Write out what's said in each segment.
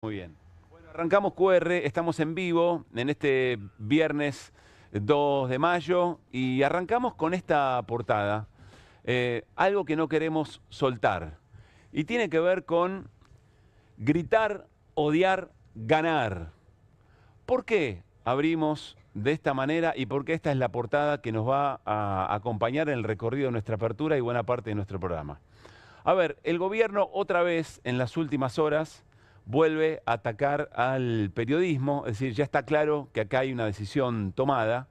Muy bien. Bueno, arrancamos QR, estamos en vivo en este viernes 2 de mayo y arrancamos con esta portada, algo que no queremos soltar y tiene que ver con gritar, odiar, ganar. ¿Por qué abrimos de esta manera y por qué esta es la portada que nos va a acompañar en el recorrido de nuestra apertura y buena parte de nuestro programa? A ver, el gobierno otra vez en las últimas horas vuelve a atacar al periodismo, es decir, ya está claro que acá hay una decisión tomada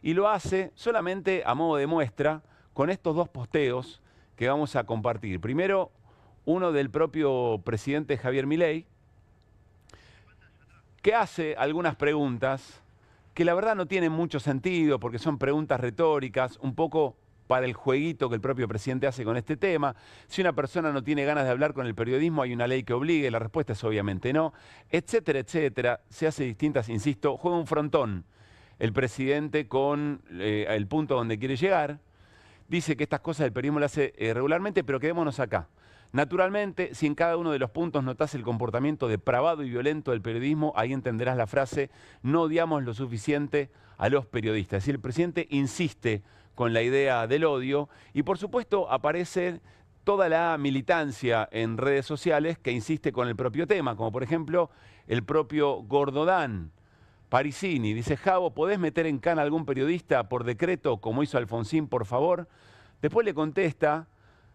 y lo hace solamente a modo de muestra con estos dos posteos que vamos a compartir. Primero, uno del propio presidente Javier Milei, que hace algunas preguntas que la verdad no tienen mucho sentido porque son preguntas retóricas, un poco para el jueguito que el propio presidente hace con este tema. Si una persona no tiene ganas de hablar con el periodismo, hay una ley que obligue, la respuesta es obviamente no, etcétera, etcétera. Se hace distintas, insisto, juega un frontón el presidente con el punto donde quiere llegar. Dice que estas cosas el periodismo las hace regularmente, pero quedémonos acá. Naturalmente, si en cada uno de los puntos notas el comportamiento depravado y violento del periodismo, ahí entenderás la frase, no odiamos lo suficiente a los periodistas. Es decir, el presidente insiste con la idea del odio y por supuesto aparece toda la militancia en redes sociales que insiste con el propio tema, como por ejemplo el propio Gordodán Parisini. Dice, Javo, ¿podés meter en cana a algún periodista por decreto como hizo Alfonsín, por favor? Después le contesta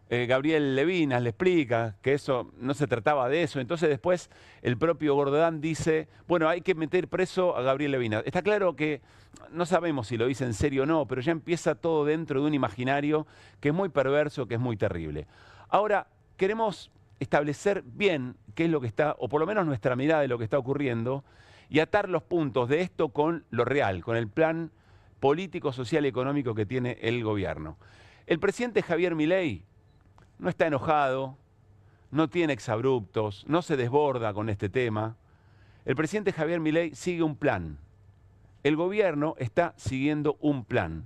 Gabriel Levinas, le explica que eso no se trataba de eso. Entonces después el propio Gordodán dice, bueno, hay que meter preso a Gabriel Levinas. Está claro que no sabemos si lo dice en serio o no, pero ya empieza todo dentro de un imaginario que es muy perverso, que es muy terrible. Ahora, queremos establecer bien qué es lo que está, o por lo menos nuestra mirada de lo que está ocurriendo, y atar los puntos de esto con lo real, con el plan político, social y económico que tiene el gobierno. El presidente Javier Milei no está enojado, no tiene exabruptos, no se desborda con este tema. El presidente Javier Milei sigue un plan. El gobierno está siguiendo un plan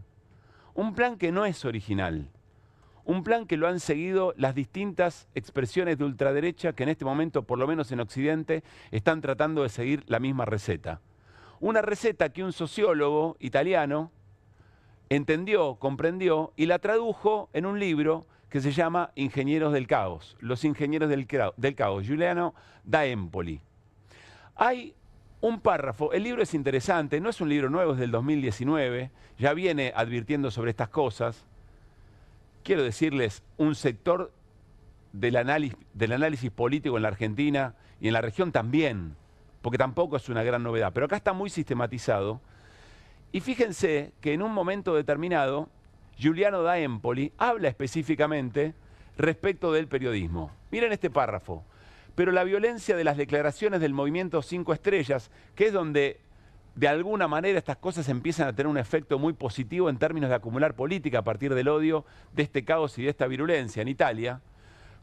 que no es original, un plan que lo han seguido las distintas expresiones de ultraderecha que en este momento, por lo menos en Occidente, están tratando de seguir la misma receta. Una receta que un sociólogo italiano entendió, comprendió y la tradujo en un libro que se llama Ingenieros del Caos, Los Ingenieros del Caos, Giuliano da Empoli. Hay un párrafo, el libro es interesante, no es un libro nuevo, es del 2019, ya viene advirtiendo sobre estas cosas. Quiero decirles, un sector del análisis político en la Argentina y en la región también, porque tampoco es una gran novedad, pero acá está muy sistematizado. Y fíjense que en un momento determinado, Giuliano da Empoli habla específicamente respecto del periodismo. Miren este párrafo. Pero la violencia de las declaraciones del movimiento 5 Estrellas, que es donde de alguna manera estas cosas empiezan a tener un efecto muy positivo en términos de acumular política a partir del odio, de este caos y de esta virulencia en Italia,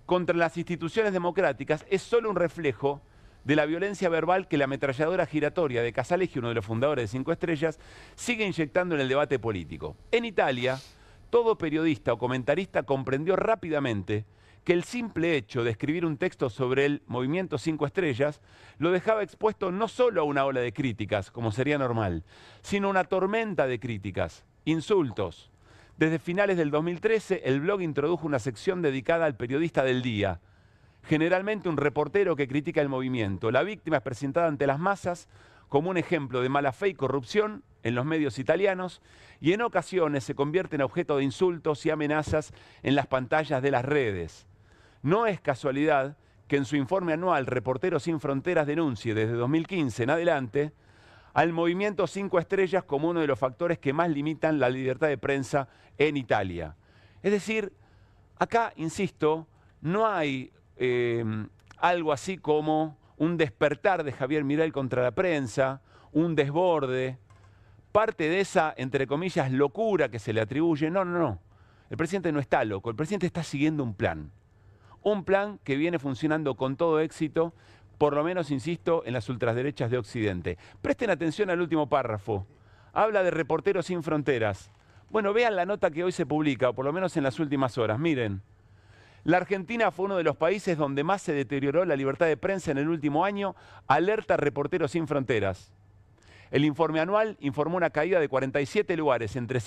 contra las instituciones democráticas, es solo un reflejo de la violencia verbal que la ametralladora giratoria de Casaleggio, uno de los fundadores de 5 Estrellas, sigue inyectando en el debate político. En Italia, todo periodista o comentarista comprendió rápidamente que el simple hecho de escribir un texto sobre el movimiento 5 Estrellas lo dejaba expuesto no solo a una ola de críticas, como sería normal, sino a una tormenta de críticas, insultos. Desde finales del 2013, el blog introdujo una sección dedicada al periodista del día, generalmente un reportero que critica el movimiento. La víctima es presentada ante las masas como un ejemplo de mala fe y corrupción en los medios italianos y en ocasiones se convierte en objeto de insultos y amenazas en las pantallas de las redes. No es casualidad que en su informe anual Reporteros Sin Fronteras denuncie desde 2015 en adelante al movimiento 5 Estrellas como uno de los factores que más limitan la libertad de prensa en Italia. Es decir, acá, insisto, no hay algo así como un despertar de Javier Milei contra la prensa, un desborde, parte de esa, entre comillas, locura que se le atribuye. No, no, no. El presidente no está loco, el presidente está siguiendo un plan. Un plan que viene funcionando con todo éxito, por lo menos, insisto, en las ultraderechas de Occidente. Presten atención al último párrafo. Habla de Reporteros Sin Fronteras. Bueno, vean la nota que hoy se publica, o por lo menos en las últimas horas. Miren. La Argentina fue uno de los países donde más se deterioró la libertad de prensa en el último año, alerta Reporteros Sin Fronteras. El informe anual informó una caída de 47 lugares, entre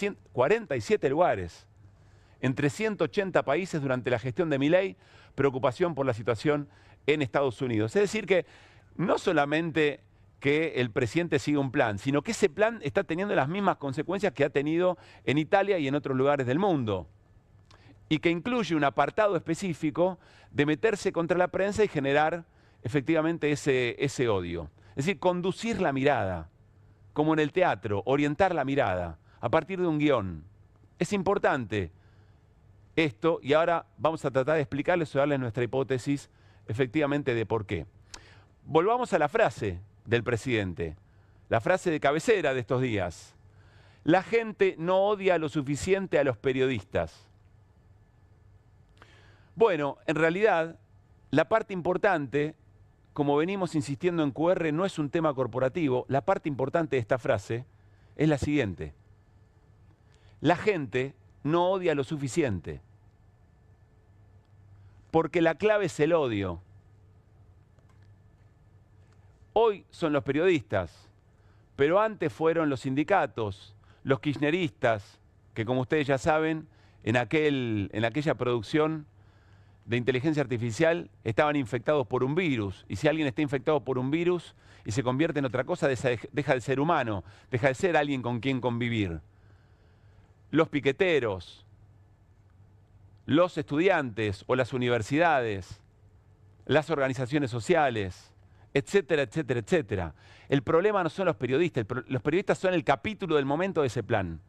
180 países durante la gestión de Milei, preocupación por la situación en Estados Unidos. Es decir que no solamente que el presidente siga un plan, sino que ese plan está teniendo las mismas consecuencias que ha tenido en Italia y en otros lugares del mundo. Y que incluye un apartado específico de meterse contra la prensa y generar efectivamente ese odio. Es decir, conducir la mirada, como en el teatro, orientar la mirada a partir de un guión. Es importante esto y ahora vamos a tratar de explicarles o darles nuestra hipótesis efectivamente de por qué. Volvamos a la frase del presidente, la frase de cabecera de estos días. La gente no odia lo suficiente a los periodistas. Bueno, en realidad, la parte importante, como venimos insistiendo en QR, no es un tema corporativo. La parte importante de esta frase es la siguiente. La gente no odia lo suficiente. Porque la clave es el odio. Hoy son los periodistas, pero antes fueron los sindicatos, los kirchneristas, que como ustedes ya saben, en aquella producción de inteligencia artificial estaban infectados por un virus. Y si alguien está infectado por un virus y se convierte en otra cosa, deja de ser humano, deja de ser alguien con quien convivir. Los piqueteros, los estudiantes o las universidades, las organizaciones sociales, etcétera, etcétera, etcétera. El problema no son los periodistas, los periodistas son el capítulo del momento de ese plan.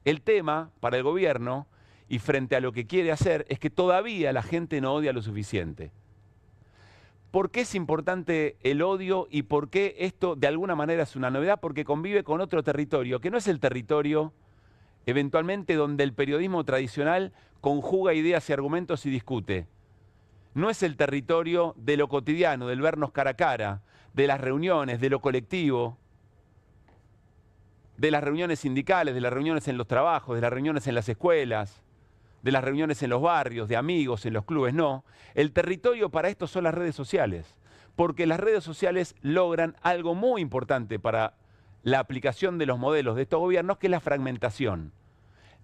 El tema para el gobierno y frente a lo que quiere hacer es que todavía la gente no odia lo suficiente. ¿Por qué es importante el odio y por qué esto de alguna manera es una novedad? Porque convive con otro territorio, que no es el territorio eventualmente donde el periodismo tradicional conjuga ideas y argumentos y discute. No es el territorio de lo cotidiano, del vernos cara a cara, de las reuniones, de lo colectivo, de las reuniones sindicales, de las reuniones en los trabajos, de las reuniones en las escuelas, de las reuniones en los barrios, de amigos, en los clubes, no. El territorio para esto son las redes sociales, porque las redes sociales logran algo muy importante para la aplicación de los modelos de estos gobiernos, que es la fragmentación,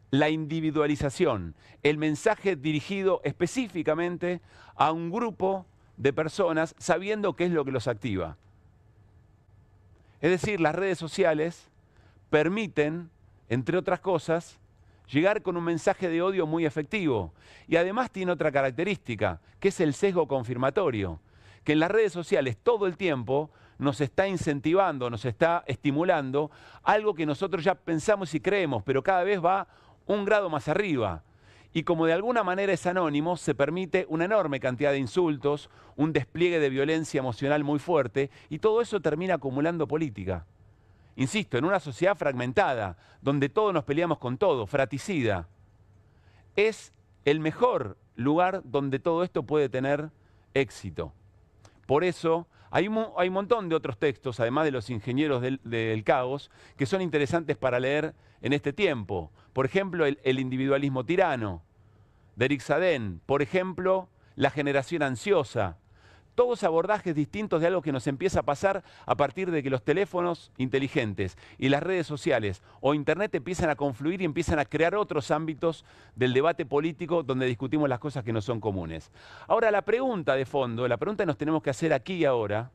la individualización, el mensaje dirigido específicamente a un grupo de personas sabiendo qué es lo que los activa. Es decir, las redes sociales permiten, entre otras cosas, llegar con un mensaje de odio muy efectivo. Y además tiene otra característica, que es el sesgo confirmatorio, que en las redes sociales todo el tiempo nos está incentivando, nos está estimulando algo que nosotros ya pensamos y creemos, pero cada vez va un grado más arriba. Y como de alguna manera es anónimo, se permite una enorme cantidad de insultos, un despliegue de violencia emocional muy fuerte, y todo eso termina acumulando política. Insisto, en una sociedad fragmentada, donde todos nos peleamos con todo, fratricida, es el mejor lugar donde todo esto puede tener éxito. Por eso hay un montón de otros textos, además de los ingenieros del caos, que son interesantes para leer en este tiempo. Por ejemplo, el individualismo tirano, de Eric Sadin. Por ejemplo, la generación ansiosa. Todos abordajes distintos de algo que nos empieza a pasar a partir de que los teléfonos inteligentes y las redes sociales o Internet empiezan a confluir y empiezan a crear otros ámbitos del debate político donde discutimos las cosas que no son comunes. Ahora, la pregunta de fondo, la pregunta que nos tenemos que hacer aquí y ahora,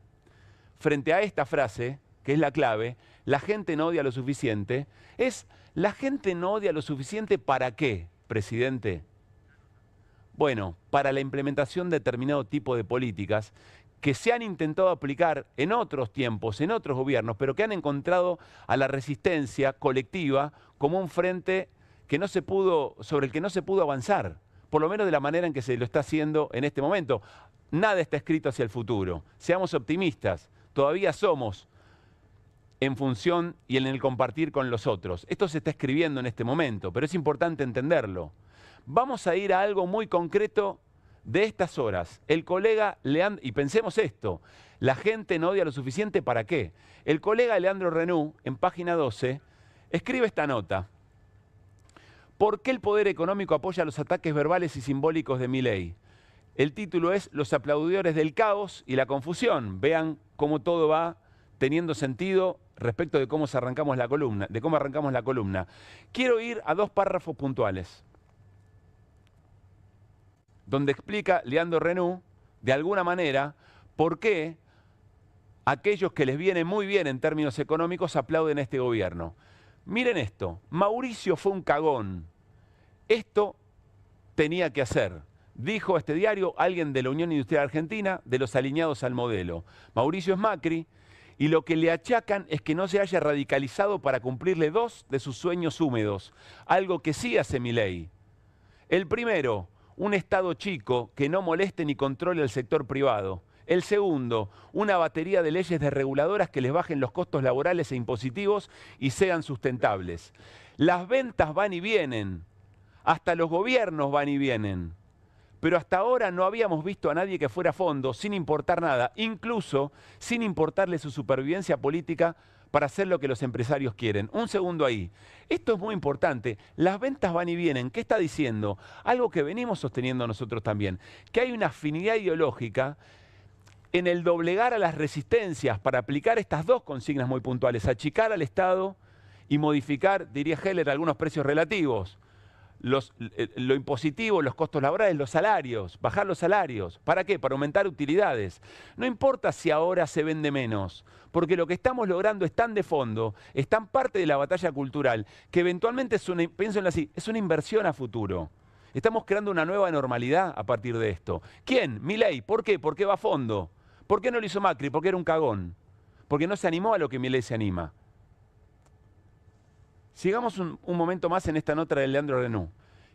frente a esta frase, que es la clave, la gente no odia lo suficiente, es, ¿la gente no odia lo suficiente para qué, presidente? Bueno, para la implementación de determinado tipo de políticas que se han intentado aplicar en otros tiempos, en otros gobiernos, pero que han encontrado a la resistencia colectiva como un frente que sobre el que no se pudo avanzar, por lo menos de la manera en que se lo está haciendo en este momento. Nada está escrito hacia el futuro. Seamos optimistas, todavía somos en función y en el compartir con los otros. Esto se está escribiendo en este momento, pero es importante entenderlo. Vamos a ir a algo muy concreto de estas horas. El colega Leandro, y pensemos esto, la gente no odia lo suficiente, ¿para qué? El colega Leandro Renú, en página 12, escribe esta nota. ¿Por qué el poder económico apoya los ataques verbales y simbólicos de Milei? El título es Los aplaudidores del caos y la confusión. Vean cómo todo va teniendo sentido respecto de cómo arrancamos la columna, Quiero ir a 2 párrafos puntuales, donde explica Leandro Renou, de alguna manera, por qué aquellos que les viene muy bien en términos económicos aplauden a este gobierno. Miren esto, Mauricio fue un cagón. Esto tenía que hacer. Dijo a este diario alguien de la Unión Industrial Argentina, de los alineados al modelo. Mauricio es Macri, y lo que le achacan es que no se haya radicalizado para cumplirle 2 de sus sueños húmedos, algo que sí hace Milei. El primero, un Estado chico que no moleste ni controle el sector privado. El segundo, una batería de leyes desreguladoras que les bajen los costos laborales e impositivos y sean sustentables. Las ventas van y vienen, hasta los gobiernos van y vienen. Pero hasta ahora no habíamos visto a nadie que fuera a fondo, sin importar nada, incluso sin importarle su supervivencia política para hacer lo que los empresarios quieren. Un segundo ahí. Esto es muy importante. Las ventas van y vienen. ¿Qué está diciendo? Algo que venimos sosteniendo nosotros también. Que hay una afinidad ideológica en el doblegar a las resistencias para aplicar estas 2 consignas muy puntuales. Achicar al Estado y modificar, diría Heller, algunos precios relativos. Lo impositivo, los costos laborales, los salarios, bajar los salarios. ¿Para qué? Para aumentar utilidades. No importa si ahora se vende menos, porque lo que estamos logrando es tan de fondo, es tan parte de la batalla cultural, que eventualmente piénsenlo así, es una inversión a futuro. Estamos creando una nueva normalidad a partir de esto. ¿Quién? Milei. ¿Por qué? ¿Por qué va a fondo? ¿Por qué no lo hizo Macri? Porque era un cagón. Porque no se animó a lo que Milei se anima. Sigamos un momento más en esta nota de Leandro Renou,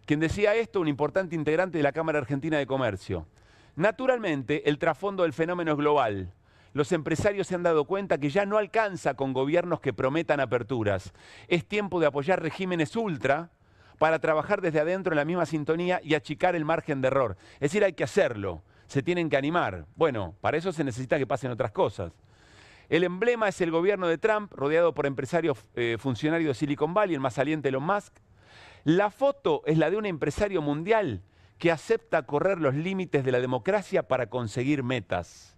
quien decía esto, un importante integrante de la Cámara Argentina de Comercio. Naturalmente, el trasfondo del fenómeno es global. Los empresarios se han dado cuenta que ya no alcanza con gobiernos que prometan aperturas. Es tiempo de apoyar regímenes ultra para trabajar desde adentro en la misma sintonía y achicar el margen de error. Es decir, hay que hacerlo, se tienen que animar. Bueno, para eso se necesita que pasen otras cosas. El emblema es el gobierno de Trump, rodeado por empresarios funcionarios de Silicon Valley, el más saliente Elon Musk. La foto es la de un empresario mundial que acepta correr los límites de la democracia para conseguir metas.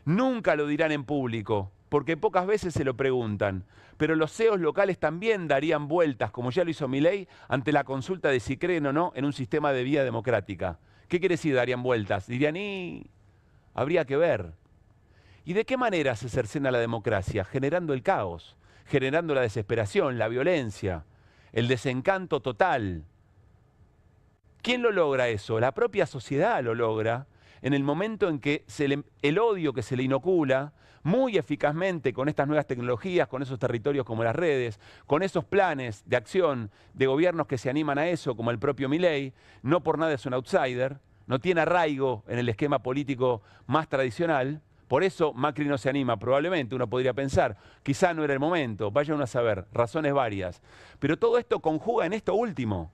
Nunca lo dirán en público, porque pocas veces se lo preguntan, pero los CEOs locales también darían vueltas, como ya lo hizo Milei, ante la consulta de si creen o no en un sistema de vía democrática. ¿Qué quiere decir darían vueltas? Dirían, habría que ver. ¿Y de qué manera se cercena la democracia? Generando el caos, generando la desesperación, la violencia, el desencanto total. ¿Quién lo logra eso? La propia sociedad lo logra en el momento en que el odio que se le inocula muy eficazmente con estas nuevas tecnologías, con esos territorios como las redes, con esos planes de acción de gobiernos que se animan a eso, como el propio Milei, no por nada es un outsider, no tiene arraigo en el esquema político más tradicional. Por eso Macri no se anima, probablemente uno podría pensar, quizá no era el momento, vaya uno a saber, razones varias. Pero todo esto conjuga en esto último.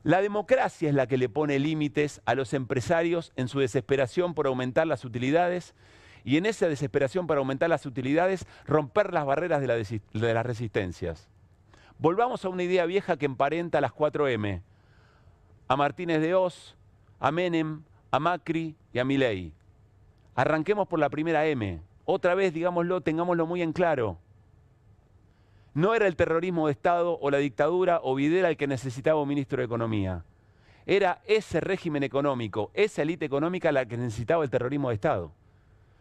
La democracia es la que le pone límites a los empresarios en su desesperación por aumentar las utilidades y en esa desesperación por aumentar las utilidades romper las barreras de las resistencias. Volvamos a una idea vieja que emparenta a las 4M, a Martínez de Oz, a Menem, a Macri y a Milei. Arranquemos por la primera M. Otra vez, digámoslo, tengámoslo muy en claro. No era el terrorismo de Estado o la dictadura o Videla el que necesitaba un ministro de Economía. Era ese régimen económico, esa élite económica la que necesitaba el terrorismo de Estado.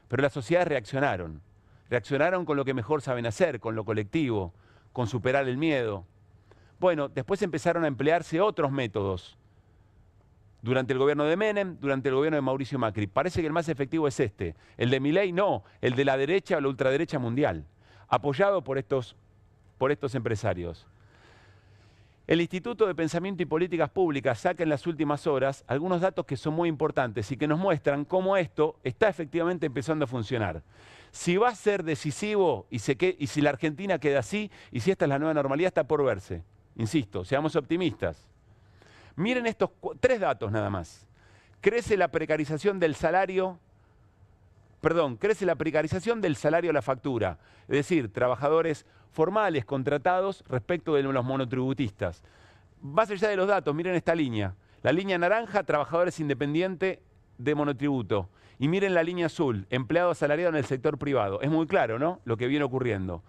Pero las sociedades reaccionaron. Reaccionaron con lo que mejor saben hacer, con lo colectivo, con superar el miedo. Bueno, después empezaron a emplearse otros métodos. Durante el gobierno de Menem, durante el gobierno de Mauricio Macri. Parece que el más efectivo es este. El de Milei no, el de la derecha o la ultraderecha mundial, apoyado por estos empresarios. El Instituto de Pensamiento y Políticas Públicas saca en las últimas horas algunos datos que son muy importantes y que nos muestran cómo esto está efectivamente empezando a funcionar. Si va a ser decisivo y si la Argentina queda así y si esta es la nueva normalidad, está por verse. Insisto, seamos optimistas. Miren estos 3 datos nada más. Crece la precarización del salario a la factura. Es decir, trabajadores formales contratados respecto de los monotributistas. Más allá de los datos, miren esta línea. La línea naranja, trabajadores independientes de monotributo. Y miren la línea azul, empleado asalariado en el sector privado. Es muy claro, ¿no?, lo que viene ocurriendo.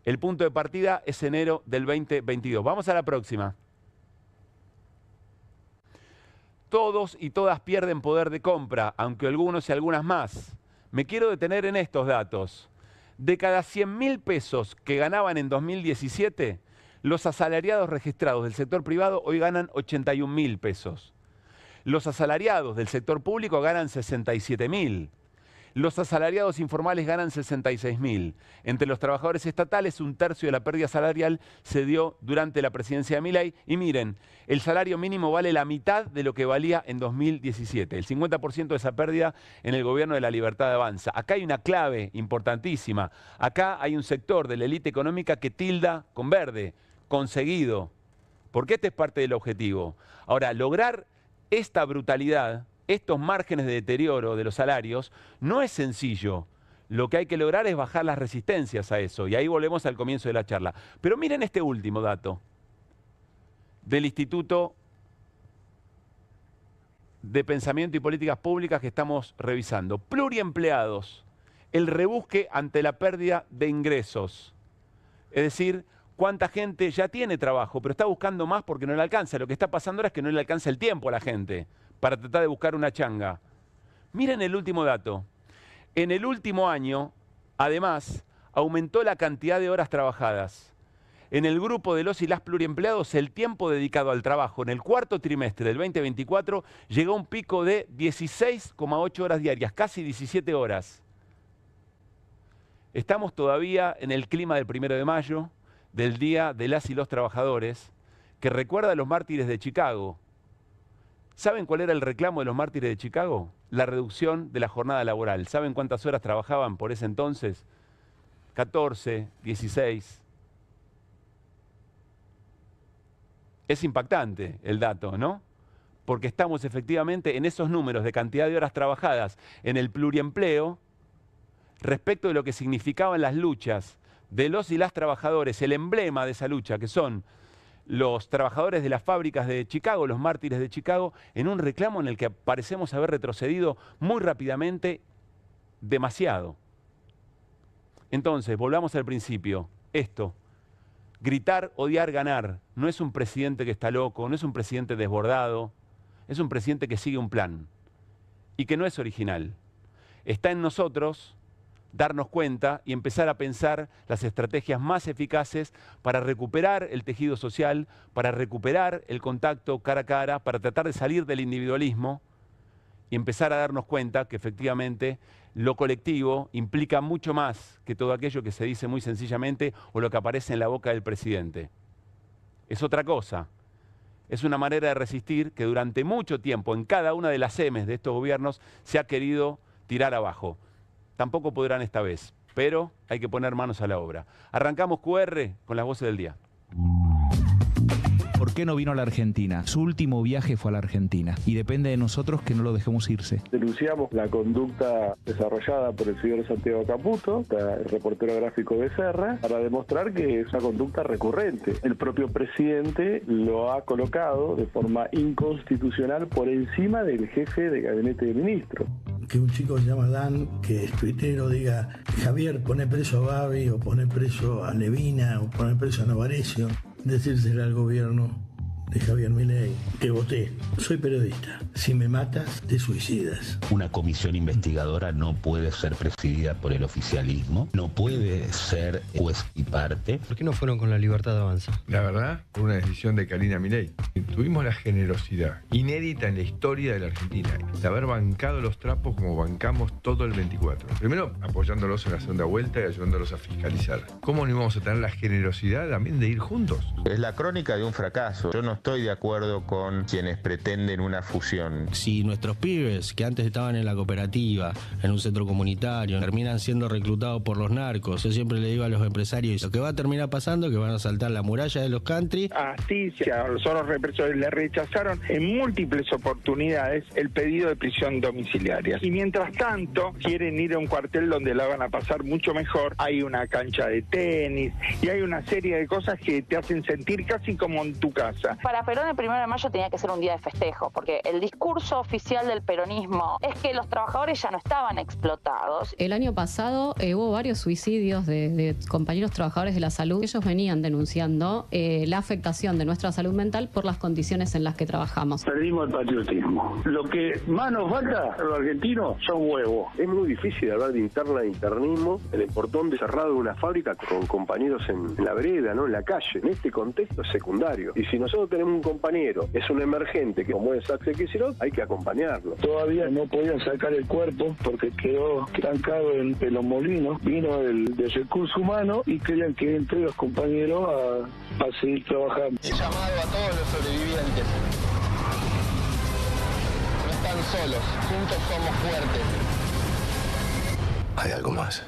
El punto de partida es enero del 2022. Vamos a la próxima. Todos y todas pierden poder de compra, aunque algunos y algunas más. Me quiero detener en estos datos. De cada 100.000 pesos que ganaban en 2017, los asalariados registrados del sector privado hoy ganan 81.000 pesos. Los asalariados del sector público ganan 67.000. Los asalariados informales ganan 66.000. Entre los trabajadores estatales, un tercio de la pérdida salarial se dio durante la presidencia de Milei. Y miren, el salario mínimo vale la mitad de lo que valía en 2017. El 50% de esa pérdida en el gobierno de la Libertad Avanza. Acá hay una clave importantísima. Acá hay un sector de la élite económica que tilda con verde, conseguido. Porque este es parte del objetivo. Ahora, lograr esta brutalidad, estos márgenes de deterioro de los salarios, no es sencillo. Lo que hay que lograr es bajar las resistencias a eso. Y ahí volvemos al comienzo de la charla. Pero miren este último dato del Instituto de Pensamiento y Políticas Públicas que estamos revisando. Pluriempleados, el rebusque ante la pérdida de ingresos. Es decir, cuánta gente ya tiene trabajo, pero está buscando más porque no le alcanza. Lo que está pasando ahora es que no le alcanza el tiempo a la gente para tratar de buscar una changa. Miren el último dato. En el último año, además, aumentó la cantidad de horas trabajadas. En el grupo de los y las pluriempleados, el tiempo dedicado al trabajo en el cuarto trimestre del 2024 llegó a un pico de 16,8 horas diarias, casi 17 horas. Estamos todavía en el clima del 1 de mayo, del Día de las y los Trabajadores, que recuerda a los mártires de Chicago. ¿Saben cuál era el reclamo de los mártires de Chicago? La reducción de la jornada laboral. ¿Saben cuántas horas trabajaban por ese entonces? 14, 16. Es impactante el dato, ¿no? Porque estamos efectivamente en esos números de cantidad de horas trabajadas en el pluriempleo respecto de lo que significaban las luchas de los y las trabajadores, el emblema de esa lucha, que son los trabajadores de las fábricas de Chicago, los mártires de Chicago, en un reclamo en el que parecemos haber retrocedido muy rápidamente, demasiado. Entonces, volvamos al principio. Esto, gritar, odiar, ganar, no es un presidente que está loco, no es un presidente desbordado, es un presidente que sigue un plan y que no es original. Está en nosotros darnos cuenta y empezar a pensar las estrategias más eficaces para recuperar el tejido social, para recuperar el contacto cara a cara, para tratar de salir del individualismo y empezar a darnos cuenta que efectivamente lo colectivo implica mucho más que todo aquello que se dice muy sencillamente o lo que aparece en la boca del presidente. Es otra cosa. Es una manera de resistir que durante mucho tiempo en cada una de las M's de estos gobiernos se ha querido tirar abajo. Tampoco podrán esta vez, pero hay que poner manos a la obra. Arrancamos QR con las voces del día. ¿Por qué no vino a la Argentina? Su último viaje fue a la Argentina y depende de nosotros que no lo dejemos irse. Denunciamos la conducta desarrollada por el señor Santiago Caputo, el reportero gráfico de Serra, para demostrar que es una conducta recurrente. El propio presidente lo ha colocado de forma inconstitucional por encima del jefe de gabinete de ministros. Que un chico se llama Dan, que es tuitero, diga: Javier, pone preso a Babi, o pone preso a Levina, o pone preso a Novarecio. Decírselo al gobierno de Javier Milei, que voté. Soy periodista. Si me matas, te suicidas. Una comisión investigadora no puede ser presidida por el oficialismo, no puede ser juez y parte. ¿Por qué no fueron con la Libertad Avanza? La verdad, fue una decisión de Karina Milei. Tuvimos la generosidad inédita en la historia de la Argentina de haber bancado los trapos como bancamos todo el 24. Primero, apoyándolos en la segunda vuelta y ayudándolos a fiscalizar. ¿Cómo no íbamos a tener la generosidad también de ir juntos? Es la crónica de un fracaso. Yo no estoy de acuerdo con quienes pretenden una fusión. Si nuestros pibes, que antes estaban en la cooperativa, en un centro comunitario, terminan siendo reclutados por los narcos, yo siempre le digo a los empresarios, lo que va a terminar pasando es que van a saltar la muralla de los country. Así, a los represores le rechazaron en múltiples oportunidades el pedido de prisión domiciliaria. Y mientras tanto, quieren ir a un cuartel donde la van a pasar mucho mejor. Hay una cancha de tenis y hay una serie de cosas que te hacen sentir casi como en tu casa. para Perón el 1 de mayo tenía que ser un día de festejo, porque el discurso oficial del peronismo es que los trabajadores ya no estaban explotados. El año pasado hubo varios suicidios de compañeros trabajadores de la salud. Ellos venían denunciando la afectación de nuestra salud mental por las condiciones en las que trabajamos. Perdimos el patriotismo. Lo que más nos falta a los argentinos son huevos. Es muy difícil hablar de interna e internismo en el portón de cerrado de una fábrica con compañeros en la vereda, ¿no? En la calle. En este contexto es secundario. Y si nosotros tenemos un compañero, es un emergente, que como es Axel Kicillof, hay que acompañarlo. Todavía no podían sacar el cuerpo porque quedó trancado en los molinos. Vino el de recursos humanos y querían que entre los compañeros a seguir trabajando. He llamado a todos los sobrevivientes. No están solos, juntos somos fuertes. Hay algo más.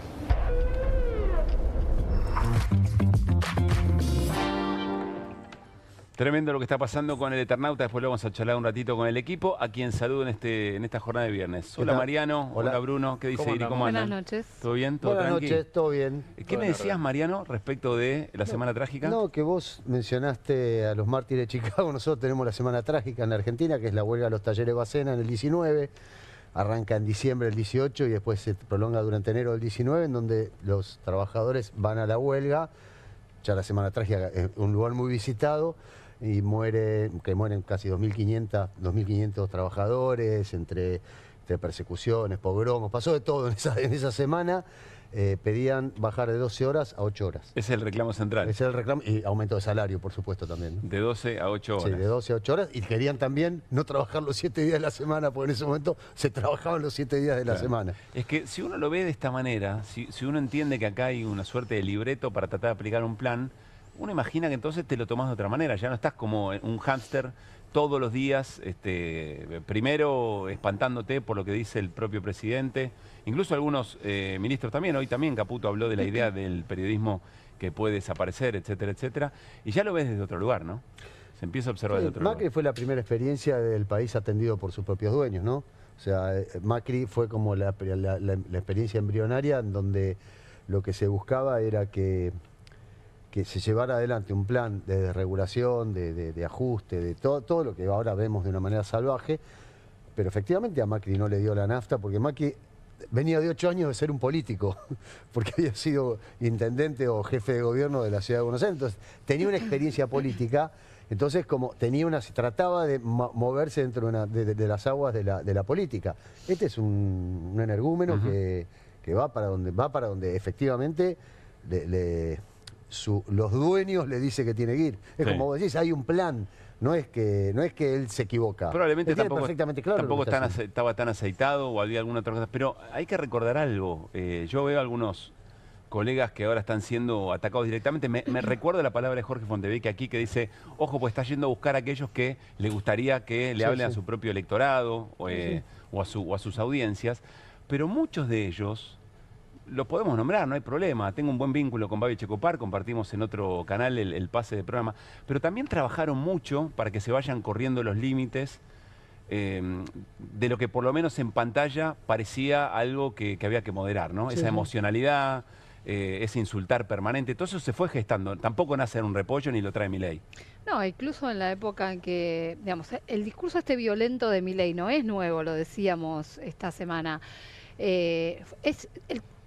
Tremendo lo que está pasando con el Eternauta. Después lo vamos a charlar un ratito con el equipo, a quien saludo en esta jornada de viernes. Hola Mariano, hola Bruno, ¿qué dice Iri? ¿Cómo andan? Buenas noches. ¿Todo bien? ¿Todo Buenas tranqui? noches, todo bien. ¿Qué me decías, Mariano, respecto de la Semana Trágica? No, que vos mencionaste a los mártires de Chicago. Nosotros tenemos la Semana Trágica en la Argentina, que es la huelga de los talleres Bacena en el 19. Arranca en diciembre del 18 y después se prolonga durante enero del 19, en donde los trabajadores van a la huelga. Ya la Semana Trágica es un lugar muy visitado. Y mueren casi 2.500 trabajadores, entre persecuciones, pogromos, pasó de todo en esa semana. Pedían bajar de 12 horas a 8 horas. Ese es el reclamo central. Ese es el reclamo, y aumento de salario, por supuesto, también, ¿no? De 12 a 8 horas. Sí, de 12 a 8 horas, y querían también no trabajar los 7 días de la semana, porque en ese momento se trabajaban los 7 días de la semana. Es que si uno lo ve de esta manera, si uno entiende que acá hay una suerte de libreto para tratar de aplicar un plan, uno imagina que entonces te lo tomás de otra manera, ya no estás como un hámster todos los días, primero espantándote por lo que dice el propio presidente, incluso algunos ministros también. Hoy también Caputo habló de la idea del periodismo que puede desaparecer, etcétera, etcétera, y ya lo ves desde otro lugar, ¿no? Se empieza a observar desde otro lugar. Macri fue la primera experiencia del país atendido por sus propios dueños, ¿no? O sea, Macri fue como la experiencia embrionaria en donde lo que se buscaba era que se llevara adelante un plan de desregulación, de ajuste, de todo lo que ahora vemos de una manera salvaje, pero efectivamente a Macri no le dio la nafta, porque Macri venía de 8 años de ser un político, porque había sido intendente o jefe de gobierno de la ciudad de Buenos Aires, entonces tenía una experiencia política, entonces como trataba de moverse dentro de las aguas de la política. Este es un energúmeno que va para donde efectivamente los dueños le dicen que tiene que ir. Es como vos decís, hay un plan. No es que él se equivoca. Probablemente tampoco claro estaba tan aceitado o había alguna otra cosa. Pero hay que recordar algo. Yo veo algunos colegas que ahora están siendo atacados directamente. Me recuerdo la palabra de Jorge Fontevecchia aquí que dice, ojo, pues está yendo a buscar a aquellos que le gustaría que le hablen a su propio electorado o a sus audiencias. Pero muchos de ellos lo podemos nombrar, no hay problema. Tengo un buen vínculo con Babi Checopar, compartimos en otro canal el pase de programa, pero también trabajaron mucho para que se vayan corriendo los límites de lo que por lo menos en pantalla parecía algo que había que moderar, ¿no? Esa emocionalidad, ese insultar permanente, todo eso se fue gestando. Tampoco nace en un repollo ni lo trae Milei. No, incluso en la época en que, digamos, el discurso violento de Milei no es nuevo, lo decíamos esta semana.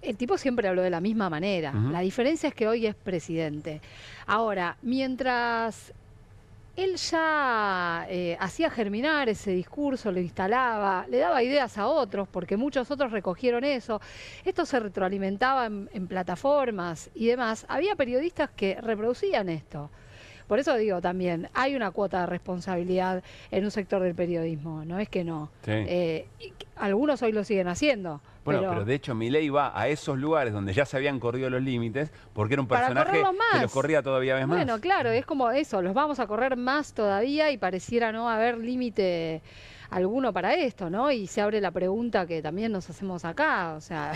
El tipo siempre habló de la misma manera. La diferencia es que hoy es presidente. Ahora, mientras él ya hacía germinar ese discurso, lo instalaba, le daba ideas a otros, porque muchos otros recogieron eso, esto se retroalimentaba en plataformas y demás, había periodistas que reproducían esto. Por eso digo también, hay una cuota de responsabilidad en un sector del periodismo, no es que no. Algunos hoy lo siguen haciendo. Bueno, pero de hecho Milei va a esos lugares donde ya se habían corrido los límites porque era un personaje que los corría todavía más. Bueno, claro, es como eso, los vamos a correr más todavía y pareciera no haber límite alguno para esto, ¿no? Y se abre la pregunta que también nos hacemos acá, o sea,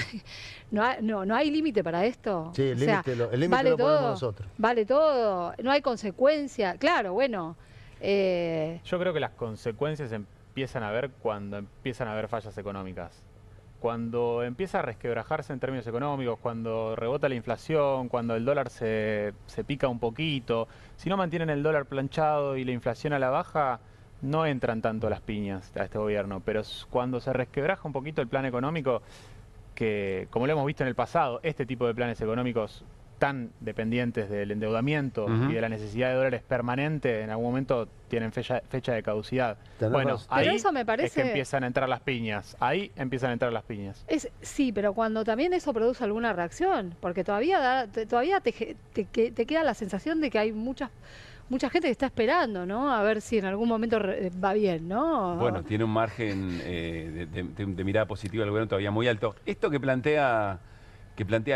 ¿no hay límite para esto? Sí, el límite ¿vale lo todo? ponemos nosotros. Vale todo, no hay consecuencia, claro, bueno. Yo creo que las consecuencias empiezan a ver cuando empiezan a haber fallas económicas. cuando empieza a resquebrajarse en términos económicos, cuando rebota la inflación, cuando el dólar se pica un poquito, si no mantienen el dólar planchado y la inflación a la baja, no entran tanto las piñas a este gobierno. Pero cuando se resquebraja un poquito el plan económico, que como lo hemos visto en el pasado, este tipo de planes económicos tan dependientes del endeudamiento y de la necesidad de dólares permanente, en algún momento tienen fecha de caducidad. Bueno, ahí pero eso me parece... es que empiezan a entrar las piñas. Ahí empiezan a entrar las piñas. Sí, pero cuando también eso produce alguna reacción, porque todavía te queda la sensación de que hay mucha gente que está esperando, ¿no? A ver si en algún momento va bien, ¿no? Bueno, tiene un margen de mirada positiva del gobierno todavía muy alto. Esto que plantea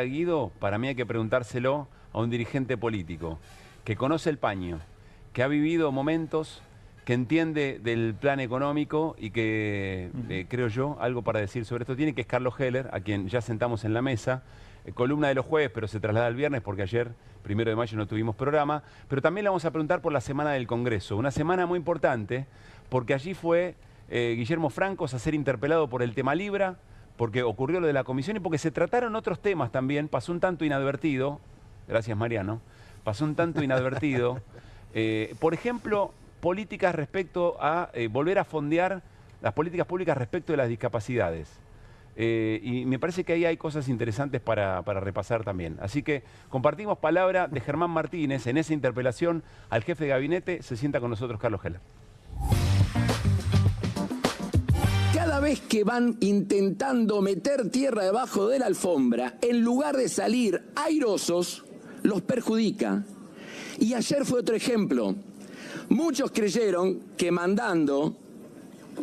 Guido, para mí hay que preguntárselo a un dirigente político que conoce el paño, que ha vivido momentos, que entiende del plan económico y que, creo yo, algo para decir sobre esto tiene, que es Carlos Heller, a quien ya sentamos en la mesa, columna de los jueves, pero se traslada al viernes porque ayer, 1 de mayo, no tuvimos programa, pero también le vamos a preguntar por la semana del Congreso, una semana muy importante, porque allí fue Guillermo Francos a ser interpelado por el tema Libra, porque ocurrió lo de la comisión y porque se trataron otros temas también, pasó un tanto inadvertido, gracias Mariano, pasó un tanto inadvertido, por ejemplo, políticas respecto a volver a fondear las políticas públicas respecto de las discapacidades. Y me parece que ahí hay cosas interesantes para repasar también. Así que compartimos palabra de Germán Martínez en esa interpelación al jefe de gabinete. Se sienta con nosotros Carlos Heller. Cada vez que van intentando meter tierra debajo de la alfombra, en lugar de salir airosos, los perjudica. Y ayer fue otro ejemplo. Muchos creyeron que mandando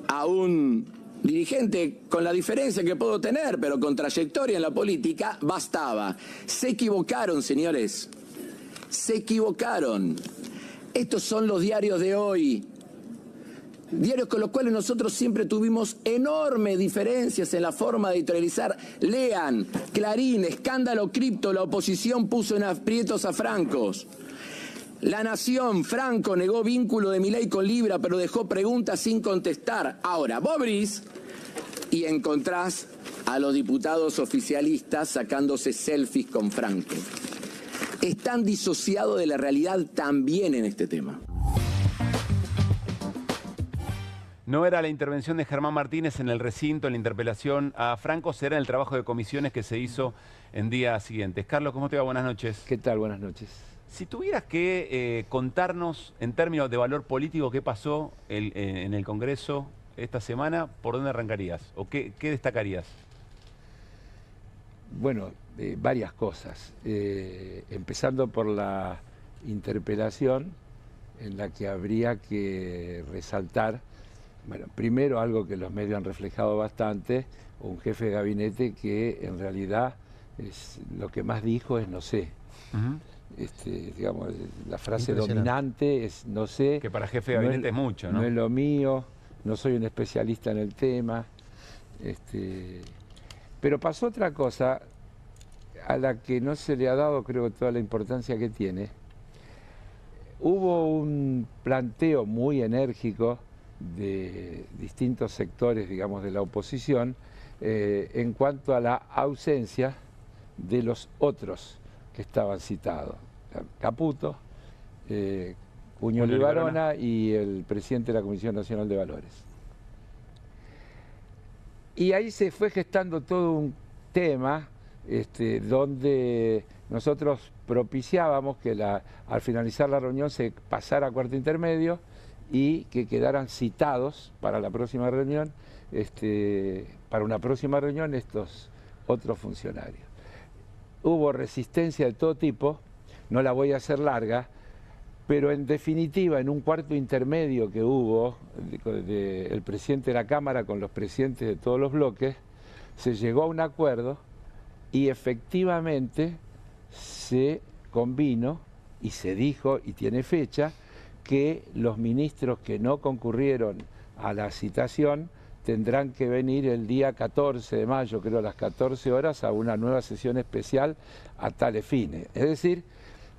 a un dirigente con la diferencia que puedo tener, pero con trayectoria en la política, bastaba. Se equivocaron, señores. Se equivocaron. Estos son los diarios de hoy. Diarios con los cuales nosotros siempre tuvimos enormes diferencias en la forma de editorializar. Lean, Clarín, escándalo cripto, la oposición puso en aprietos a Francos. La Nación, Franco negó vínculo de Milei con Libra, pero dejó preguntas sin contestar. Ahora, vos abrís y encontrás a los diputados oficialistas sacándose selfies con Franco. Están disociados de la realidad también en este tema. No era la intervención de Germán Martínez en el recinto, en la interpelación a Franco, será en el trabajo de comisiones que se hizo en días siguientes. Carlos, ¿cómo te va? Buenas noches. ¿Qué tal? Buenas noches. Si tuvieras que contarnos en términos de valor político qué pasó en el Congreso esta semana, ¿por dónde arrancarías? ¿O qué destacarías? Bueno, varias cosas. Empezando por la interpelación, en la que habría que resaltar, bueno, primero algo que los medios han reflejado bastante, un jefe de gabinete que en realidad lo que más dijo es no sé. Digamos, la frase dominante es no sé. Que para jefe de gabinete es mucho, ¿no? No es lo mío, no soy un especialista en el tema. Pero pasó otra cosa a la que no se le ha dado, creo, toda la importancia que tiene. Hubo un planteo muy enérgico de distintos sectores, digamos, de la oposición, en cuanto a la ausencia de los otros que estaban citados. Caputo, Cuño Libarona y el presidente de la Comisión Nacional de Valores. Y ahí se fue gestando todo un tema donde nosotros propiciábamos que al finalizar la reunión se pasara a cuarto intermedio y que quedaran citados para la próxima reunión, para una próxima reunión estos otros funcionarios. Hubo resistencia de todo tipo, no la voy a hacer larga, pero en definitiva, en un cuarto intermedio que hubo del presidente de la Cámara con los presidentes de todos los bloques, se llegó a un acuerdo y efectivamente se convino y se dijo, y tiene fecha, que los ministros que no concurrieron a la citación tendrán que venir el día 14 de mayo, creo a las 14 horas, a una nueva sesión especial a tales fines. Es decir,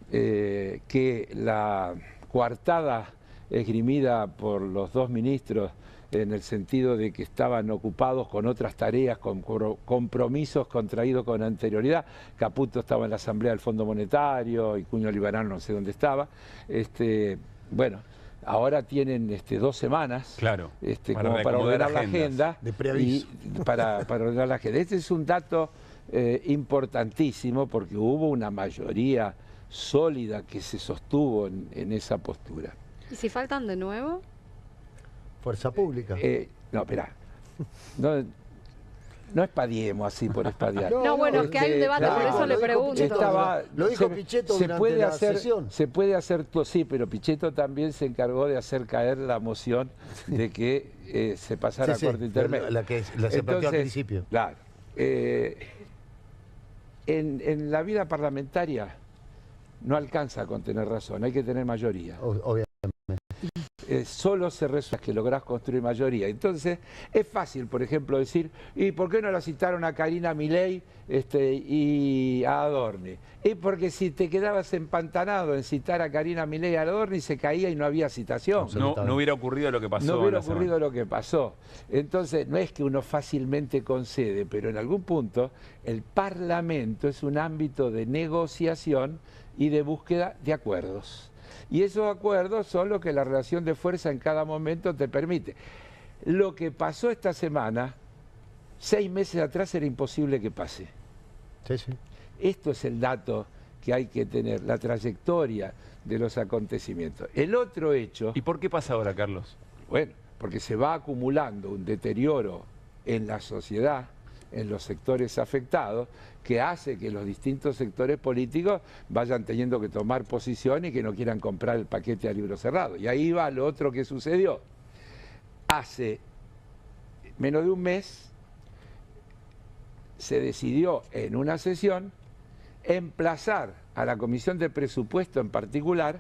que la coartada esgrimida por los dos ministros en el sentido de que estaban ocupados con otras tareas, con compromisos contraídos con anterioridad. Caputo estaba en la Asamblea del Fondo Monetario y Cuño Libarán no sé dónde estaba. Bueno, ahora tienen 2 semanas como para ordenar la agenda. De preaviso. Para ordenar la agenda. Este es un dato importantísimo porque hubo una mayoría sólida que se sostuvo en esa postura. ¿Y si faltan de nuevo? Fuerza pública. No, espera. No espadiemos así por espadear. No, bueno, es que hay un debate, por eso le pregunto. Lo dijo Pichetto durante la sesión. Se puede hacer, sí, pero Pichetto también se encargó de hacer caer la moción de que se pasara a corte intermedio. La que se planteó al principio. Claro. En la vida parlamentaria no alcanza con tener razón, hay que tener mayoría. Obviamente. Solo se resuelve que lográs construir mayoría. Entonces, es fácil, por ejemplo, decir, ¿y por qué no la citaron a Carina Milei y a Adorni? Y porque si te quedabas empantanado en citar a Carina Milei y a Adorni, se caía y no había citación. No hubiera ocurrido lo que pasó. No hubiera ocurrido lo que pasó. Entonces, no es que uno fácilmente concede, pero en algún punto el Parlamento es un ámbito de negociación y de búsqueda de acuerdos. Y esos acuerdos son lo que la relación de fuerza en cada momento te permite. Lo que pasó esta semana, 6 meses atrás era imposible que pase. Sí, sí. Esto es el dato que hay que tener, la trayectoria de los acontecimientos. El otro hecho... ¿Y por qué pasa ahora, Carlos? Bueno, porque se va acumulando un deterioro en la sociedad, en los sectores afectados, que hace que los distintos sectores políticos vayan teniendo que tomar posición y que no quieran comprar el paquete a libro cerrado. Y ahí va lo otro que sucedió. Hace menos de un mes se decidió en una sesión emplazar a la Comisión de Presupuesto en particular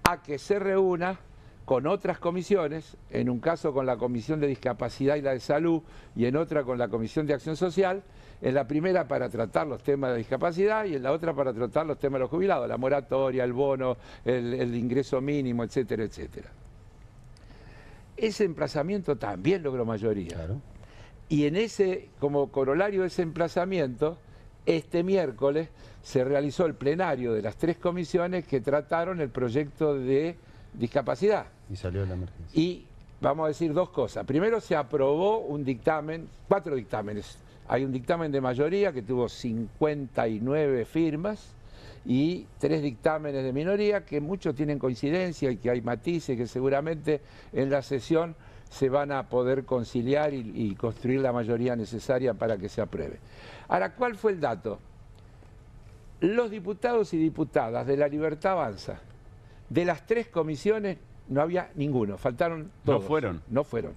a que se reúna con otras comisiones, en un caso con la Comisión de Discapacidad y la de Salud y en otra con la Comisión de Acción Social, en la primera para tratar los temas de discapacidad y en la otra para tratar los temas de los jubilados, la moratoria, el bono, el ingreso mínimo, etcétera, etcétera. Ese emplazamiento también logró mayoría. Claro. Y como corolario de ese emplazamiento, este miércoles se realizó el plenario de las 3 comisiones que trataron el proyecto de discapacidad. Y salió la emergencia. Y vamos a decir 2 cosas. Primero, se aprobó un dictamen, 4 dictámenes. Hay un dictamen de mayoría que tuvo 59 firmas y 3 dictámenes de minoría que muchos tienen coincidencia y que hay matices que seguramente en la sesión se van a poder conciliar y construir la mayoría necesaria para que se apruebe. Ahora, ¿cuál fue el dato? Los diputados y diputadas de La Libertad Avanza, de las 3 comisiones no había ninguno, faltaron todos. ¿No fueron? No fueron.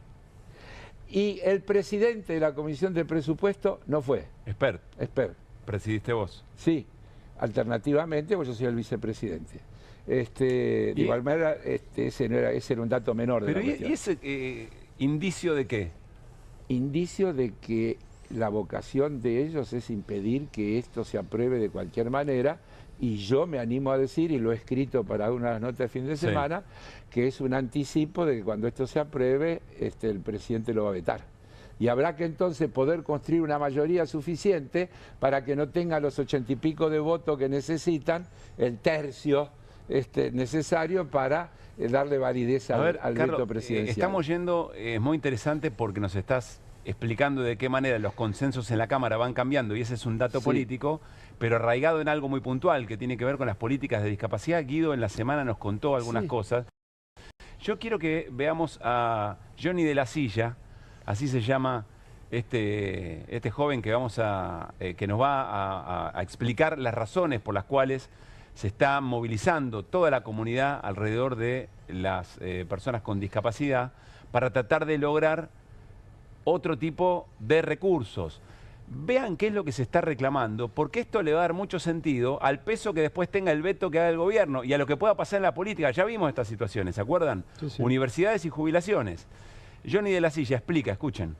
Y el presidente de la Comisión de Presupuesto no fue. Expert. ¿Presidiste vos? Sí, alternativamente, pues yo soy el vicepresidente. De igual manera, ese era un dato menor de la cuestión. ¿Y ese indicio de qué? Indicio de que la vocación de ellos es impedir que esto se apruebe de cualquier manera, y yo me animo a decir, y lo he escrito para una de las notas de fin de semana, que es un anticipo de que cuando esto se apruebe, el presidente lo va a vetar. Y habrá que entonces poder construir una mayoría suficiente para que no tenga los 80 y pico de votos que necesitan, el tercio necesario para darle validez al Carlos, veto presidencial. Estamos yendo, es muy interesante porque nos estás explicando de qué manera los consensos en la Cámara van cambiando, y ese es un dato político, pero arraigado en algo muy puntual que tiene que ver con las políticas de discapacidad. Guido en la semana nos contó algunas cosas. Yo quiero que veamos a Johnny de la Silla, así se llama este joven que nos va a explicar las razones por las cuales se está movilizando toda la comunidad alrededor de las personas con discapacidad para tratar de lograr otro tipo de recursos. Vean qué es lo que se está reclamando, porque esto le va a dar mucho sentido al peso que después tenga el veto que haga el gobierno y a lo que pueda pasar en la política. Ya vimos estas situaciones, ¿se acuerdan? Sí. Universidades y jubilaciones. Johnny de la Silla explica, escuchen.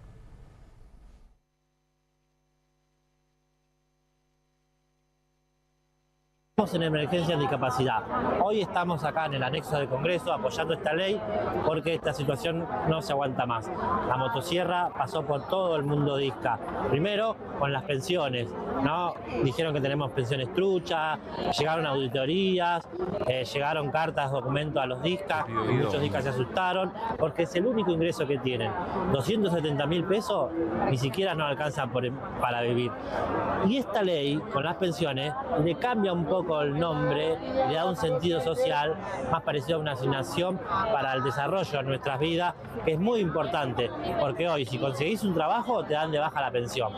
Estamos en emergencia de discapacidad. Hoy estamos acá en el anexo del Congreso apoyando esta ley porque esta situación no se aguanta más. La motosierra pasó por todo el mundo disca. Primero con las pensiones, ¿no? Dijeron que tenemos pensiones truchas, llegaron auditorías, llegaron cartas, documentos a los discas, muchos discas se asustaron porque es el único ingreso que tienen. 270.000 pesos ni siquiera nos alcanzan para vivir. Y esta ley, con las pensiones, le cambia un poco el nombre, le da un sentido social más parecido a una asignación para el desarrollo de nuestras vidas, que es muy importante, porque hoy si conseguís un trabajo te dan de baja la pensión.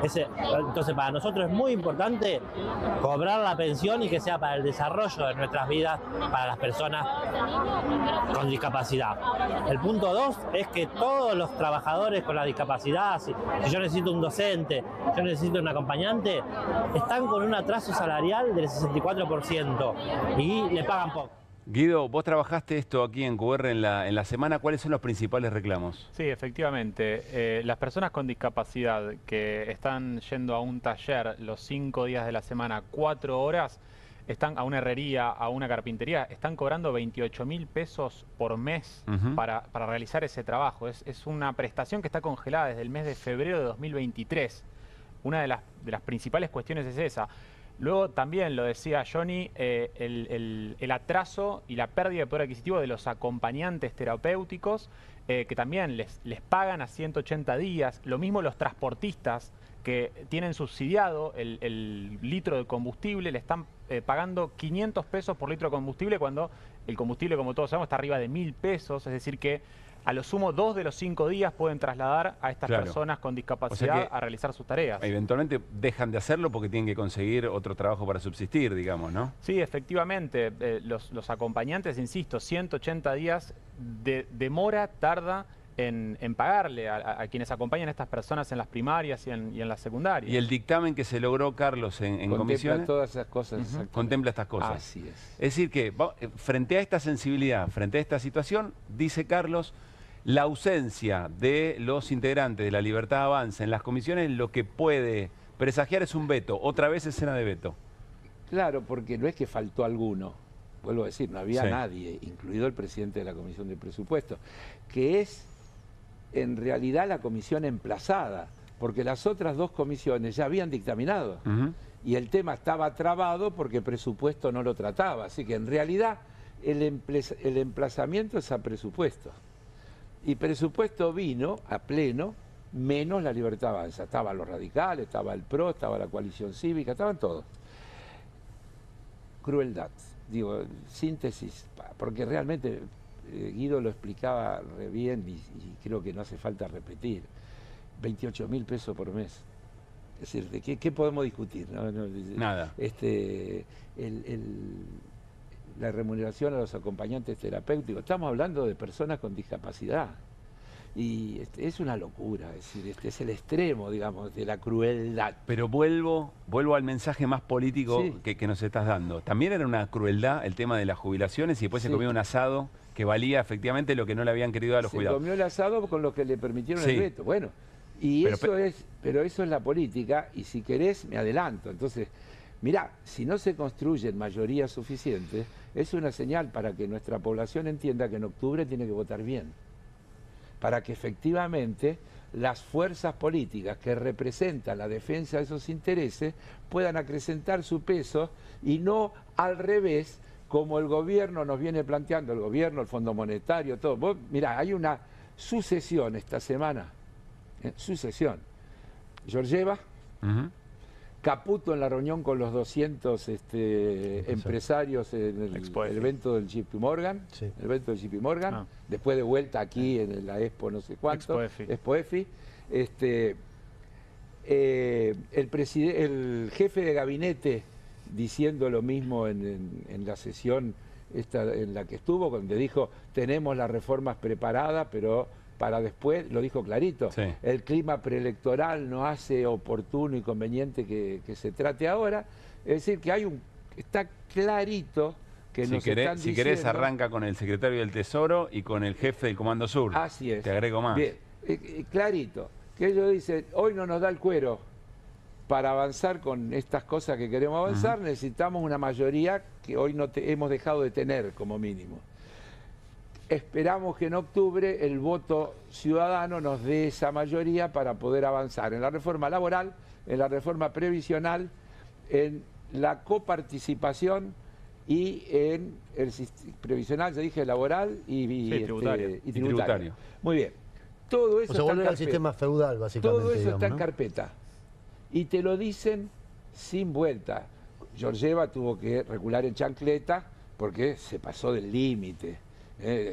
Entonces para nosotros es muy importante cobrar la pensión y que sea para el desarrollo de nuestras vidas, para las personas con discapacidad. El punto 2 es que todos los trabajadores con la discapacidad, si yo necesito un docente, yo necesito un acompañante, están con un atraso salarial del 64% y le pagan poco. Guido, vos trabajaste esto aquí en QR en la semana. ¿Cuáles son los principales reclamos? Sí, efectivamente. Las personas con discapacidad que están yendo a un taller los 5 días de la semana, 4 horas, están a una herrería, a una carpintería, están cobrando 28.000 pesos por mes para realizar ese trabajo. Es una prestación que está congelada desde el mes de febrero de 2023. Una de las principales cuestiones es esa. Luego también, lo decía Johnny, el atraso y la pérdida de poder adquisitivo de los acompañantes terapéuticos, que también les pagan a 180 días. Lo mismo los transportistas que tienen subsidiado el litro de combustible, le están pagando 500 pesos por litro de combustible cuando el combustible, como todos sabemos, está arriba de 1.000 pesos. Es decir que a lo sumo 2 de los 5 días pueden trasladar a estas personas con discapacidad a realizar sus tareas. Eventualmente dejan de hacerlo porque tienen que conseguir otro trabajo para subsistir, digamos, ¿no? Sí, efectivamente. Los acompañantes, insisto, 180 días de demora tarda en pagarle a quienes acompañan a estas personas en las primarias y en las secundarias. Y el dictamen que se logró, Carlos, en comisiones... Contempla todas esas cosas. Contempla estas cosas. Así es. Es decir que, frente a esta sensibilidad, frente a esta situación, dice Carlos, la ausencia de los integrantes de la Libertad Avanza en las comisiones lo que puede presagiar es un veto, otra vez escena de veto. Claro, porque no es que faltó alguno, vuelvo a decir, no había nadie, incluido el presidente de la Comisión de Presupuestos, que es en realidad la comisión emplazada, porque las otras 2 comisiones ya habían dictaminado y el tema estaba trabado porque presupuesto no lo trataba, así que en realidad el emplazamiento es a presupuesto. Y presupuesto vino a pleno, menos la Libertad Avanza. Estaban los radicales, estaba el PRO, estaba la coalición cívica, estaban todos. Crueldad, digo, síntesis, porque realmente Guido lo explicaba re bien y creo que no hace falta repetir. 28.000 pesos por mes. Es decir, ¿de qué podemos discutir? Nada. La remuneración a los acompañantes terapéuticos. Estamos hablando de personas con discapacidad. Y es una locura, es decir, es el extremo, digamos, de la crueldad. Pero vuelvo al mensaje más político que nos estás dando. También era una crueldad el tema de las jubilaciones y después se comió un asado que valía efectivamente lo que no le habían querido a los jubilados. Se comió el asado con lo que le permitieron el veto. Bueno, y pero eso es la política y si querés me adelanto. Entonces, mirá, si no se construyen mayorías suficientes, es una señal para que nuestra población entienda que en octubre tiene que votar bien. Para que efectivamente las fuerzas políticas que representan la defensa de esos intereses puedan acrecentar su peso y no al revés, como el gobierno nos viene planteando, el gobierno, el Fondo Monetario, todo. Vos, mirá, hay una sucesión esta semana, sucesión. Georgieva, Caputo en la reunión con los 200 empresarios en el evento del JP Morgan, el evento del JP Morgan, después de vuelta aquí en la Expo no sé cuánto, Expo EFI. El jefe de gabinete diciendo lo mismo en la sesión en la que estuvo, donde dijo, tenemos las reformas preparadas, pero para después, lo dijo clarito, el clima preelectoral no hace oportuno y conveniente que se trate ahora. Es decir, que está clarito que nos están diciendo... Si querés, arranca con el secretario del Tesoro y con el jefe del Comando Sur. Así es. Te agrego más. Bien, clarito, que ellos dicen, hoy no nos da el cuero para avanzar con estas cosas que queremos avanzar, necesitamos una mayoría que hoy no hemos dejado de tener como mínimo. Esperamos que en octubre el voto ciudadano nos dé esa mayoría para poder avanzar en la reforma laboral, en la reforma previsional, en la coparticipación y en el previsional, ya dije, laboral y tributario. Muy bien. Todo eso o sea, volver al sistema feudal, básicamente. Todo eso digamos, está en ¿no? carpeta. Y te lo dicen sin vuelta. Georgieva tuvo que recular en chancleta porque se pasó del límite,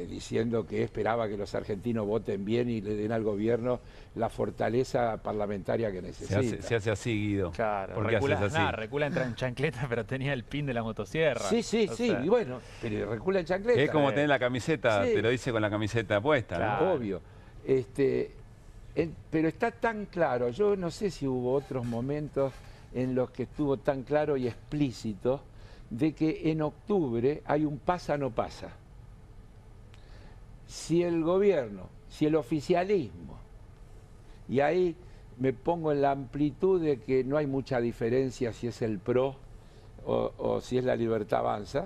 diciendo que esperaba que los argentinos voten bien y le den al gobierno la fortaleza parlamentaria que necesita. Se hace así, Guido. Claro, ¿Por qué haces así? Recula entra en chancleta, pero tenía el pin de la motosierra. Sí, y bueno, pero recula en chancleta. Es como tener la camiseta, te lo dice con la camiseta puesta, claro, ¿no? Obvio. Pero está tan claro, yo no sé si hubo otros momentos en los que estuvo tan claro y explícito de que en octubre hay un pasa no pasa. Si el gobierno, si el oficialismo, y ahí me pongo en la amplitud de que no hay mucha diferencia si es el PRO o si es la Libertad Avanza,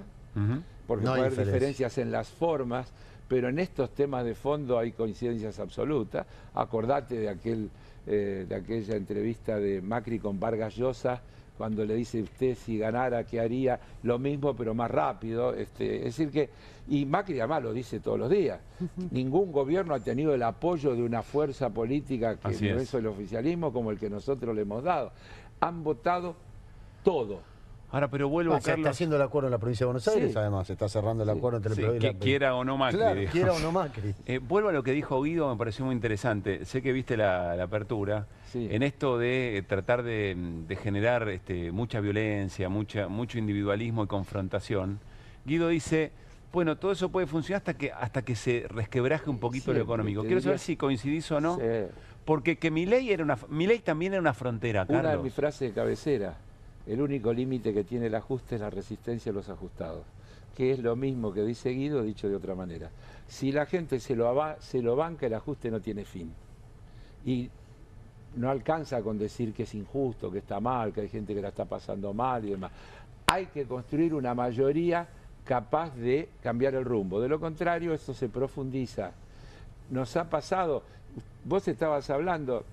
porque puede haber diferencias en las formas, pero en estos temas de fondo hay coincidencias absolutas. Acordate de aquella entrevista de Macri con Vargas Llosa, cuando le dice usted si ganara, ¿qué haría? Lo mismo, pero más rápido. Es decir que, y Macri además lo dice todos los días, ningún gobierno ha tenido el apoyo de una fuerza política que no es el oficialismo como el que nosotros le hemos dado. Han votado todo. Ahora, pero vuelvo, Se está haciendo el acuerdo en la provincia de Buenos Aires, además, se está cerrando el acuerdo entre el PRO y la... Quiera o no Macri. Claro, quiera o no Macri. Vuelvo a lo que dijo Guido, me pareció muy interesante. Sé que viste la apertura. En esto de tratar de generar mucha violencia, mucho individualismo y confrontación. Guido dice, bueno, todo eso puede funcionar hasta que se resquebraje un poquito lo económico. Quiero saber si coincidís o no, porque que Milei también era una frontera, Carlos. Una de mis frases de cabecera. El único límite que tiene el ajuste es la resistencia a los ajustados, que es lo mismo que dice Guido, dicho de otra manera. Si la gente se lo banca, el ajuste no tiene fin. Y no alcanza con decir que es injusto, que está mal, que hay gente que la está pasando mal y demás. Hay que construir una mayoría capaz de cambiar el rumbo. De lo contrario, eso se profundiza. Nos ha pasado, vos estabas hablando...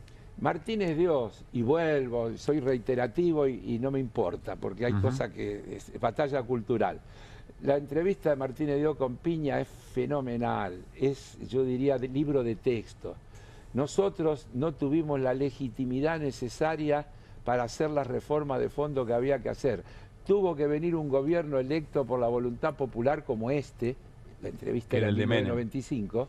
Martínez Dios, y vuelvo, soy reiterativo y no me importa, porque hay cosas que es batalla cultural. La entrevista de Martínez Dios con Piña es fenomenal, es, yo diría, de libro de texto. Nosotros no tuvimos la legitimidad necesaria para hacer las reformas de fondo que había que hacer. Tuvo que venir un gobierno electo por la voluntad popular como este, la entrevista era en 1995,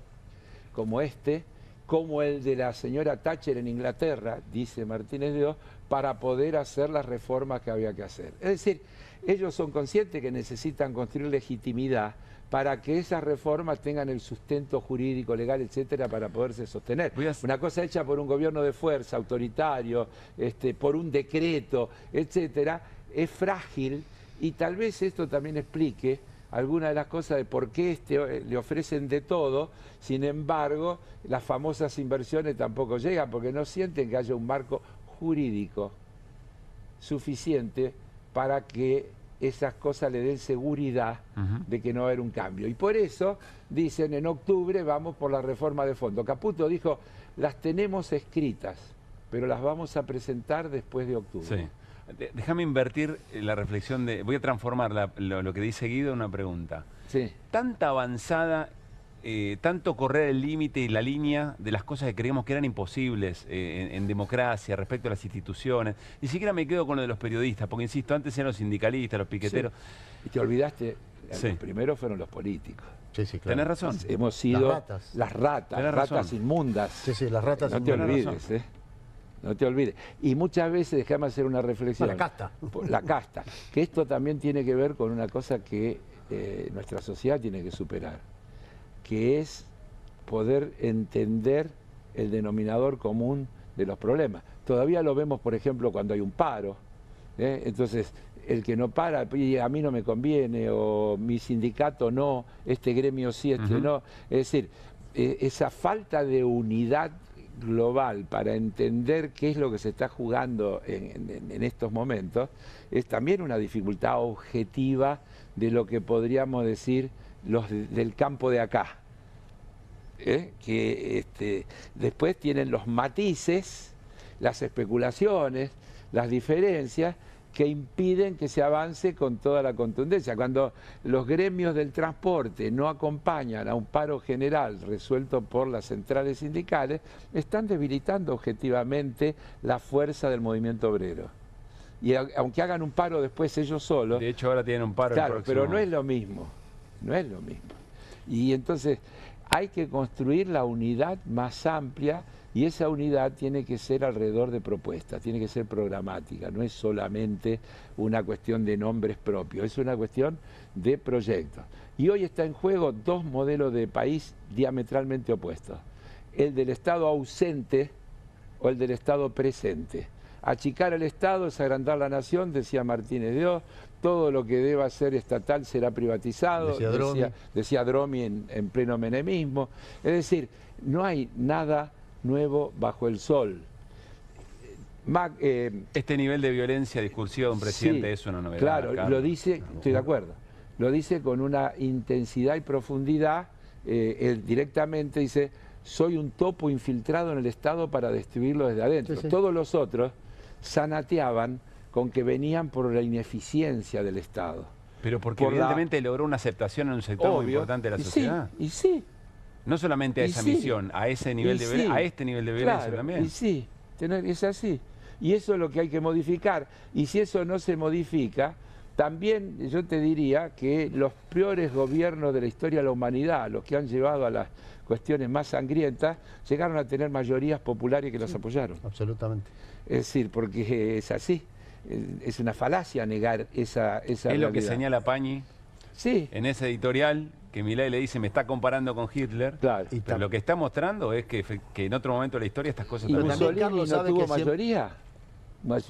como el de la señora Thatcher en Inglaterra, dice Martínez Dios, para poder hacer las reformas que había que hacer. Es decir, ellos son conscientes que necesitan construir legitimidad para que esas reformas tengan el sustento jurídico, legal, etcétera, para poderse sostener. Una cosa hecha por un gobierno de fuerza, autoritario, por un decreto, etcétera, es frágil, y tal vez esto también explique algunas de las cosas de por qué le ofrecen de todo, sin embargo, las famosas inversiones tampoco llegan, porque no sienten que haya un marco jurídico suficiente para que esas cosas le den seguridad de que no va a haber un cambio. Y por eso dicen, en octubre vamos por la reforma de fondo. Caputo dijo, las tenemos escritas, pero las vamos a presentar después de octubre. Sí. Déjame invertir la reflexión voy a transformar lo que dice Guido en una pregunta. Sí. Tanta avanzada, tanto correr el límite y la línea de las cosas que creíamos que eran imposibles en democracia, respecto a las instituciones. Ni siquiera me quedo con lo de los periodistas, porque insisto, antes eran los sindicalistas, los piqueteros. Sí. Y te olvidaste, los primeros fueron los políticos. Sí, claro. Tenés razón. Hemos sido las ratas inmundas. Sí, las ratas inmundas. No te olvides, no te olvides. Y muchas veces, déjame hacer una reflexión. La casta. La casta. Que esto también tiene que ver con una cosa que nuestra sociedad tiene que superar, que es poder entender el denominador común de los problemas. Todavía lo vemos, por ejemplo, cuando hay un paro. Entonces, el que no para, a mí no me conviene, o mi sindicato no, este gremio sí, este no. Es decir, esa falta de unidad global para entender qué es lo que se está jugando en estos momentos, es también una dificultad objetiva de lo que podríamos decir los del campo de acá. Que después tienen los matices, las especulaciones, las diferencias que impiden que se avance con toda la contundencia. Cuando los gremios del transporte no acompañan a un paro general resuelto por las centrales sindicales, están debilitando objetivamente la fuerza del movimiento obrero. Y aunque hagan un paro después ellos solos... De hecho ahora tienen un paro. Claro, pero no es lo mismo, no es lo mismo. Y entonces hay que construir la unidad más amplia, y esa unidad tiene que ser alrededor de propuestas, tiene que ser programática, no es solamente una cuestión de nombres propios, es una cuestión de proyectos. Y hoy está en juego dos modelos de país diametralmente opuestos, el del Estado ausente o el del Estado presente. Achicar el Estado es agrandar la nación, decía Martínez de Oz, todo lo que deba ser estatal será privatizado, decía Dromi en pleno menemismo. Es decir, no hay nada nuevo bajo el sol. Este nivel de violencia discursiva de un presidente sí, es una novedad. Claro, Carlos. lo dice, estoy de acuerdo, lo dice con una intensidad y profundidad, él directamente dice, soy un topo infiltrado en el Estado para destruirlo desde adentro. Sí, sí. Todos los otros zanateaban con que venían por la ineficiencia del Estado. Pero porque evidentemente logró una aceptación en un sector muy importante de la sociedad. Sí, y sí. No solamente a esa misión, a ese nivel de violencia, a este nivel de violencia claro, también. Y sí, es así. Y eso es lo que hay que modificar. Y si eso no se modifica, también yo te diría que los peores gobiernos de la historia de la humanidad, los que han llevado a las cuestiones más sangrientas, llegaron a tener mayorías populares que los apoyaron. Absolutamente. Es decir, porque es así. Es una falacia negar esa es realidad. Lo que señala Pañi en ese editorial, que Milei le dice, me está comparando con Hitler, claro. Pero lo que está mostrando es que en otro momento de la historia estas cosas... ¿Y Mussolini no tuvo mayoría?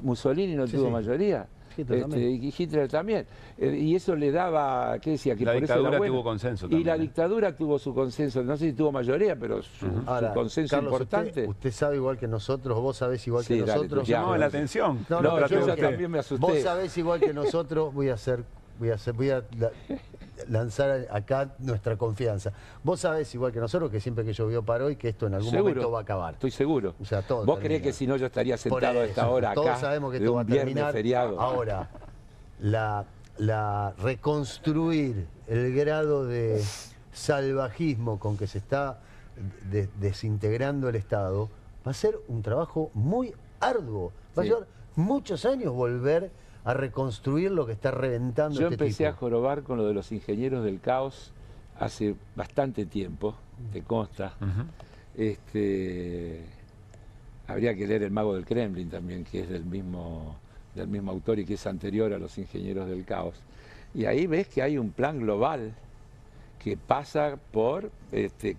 ¿Mussolini no tuvo mayoría? Y Hitler también. Y eso le daba, ¿qué decía? Que la por dictadura eso era bueno. tuvo consenso también. Y la dictadura tuvo su consenso, no sé si tuvo mayoría, pero su consenso Carlos, importante. Usted sabe igual que nosotros, vos sabés igual que dale, nosotros. Llamaba la atención. No, yo también me asusté. Vos sabés igual que nosotros, voy a lanzar acá nuestra confianza. Vos sabés igual que nosotros que siempre que llovió paró y que esto en algún momento va a acabar. Estoy seguro. O sea, todo ¿Vos creés que si no yo estaría sentado a esta hora acá? Todos sabemos que esto va a terminar. Feriado. Ahora, la reconstruir el grado de salvajismo con que se está desintegrando el Estado va a ser un trabajo muy arduo. Va a llevar muchos años volver a reconstruir lo que está reventando Yo este empecé tipo. a jorobar con lo de los ingenieros del caos hace bastante tiempo, te consta. Habría que leer El mago del Kremlin también, que es del mismo autor y que es anterior a los ingenieros del caos. Y ahí ves que hay un plan global que pasa por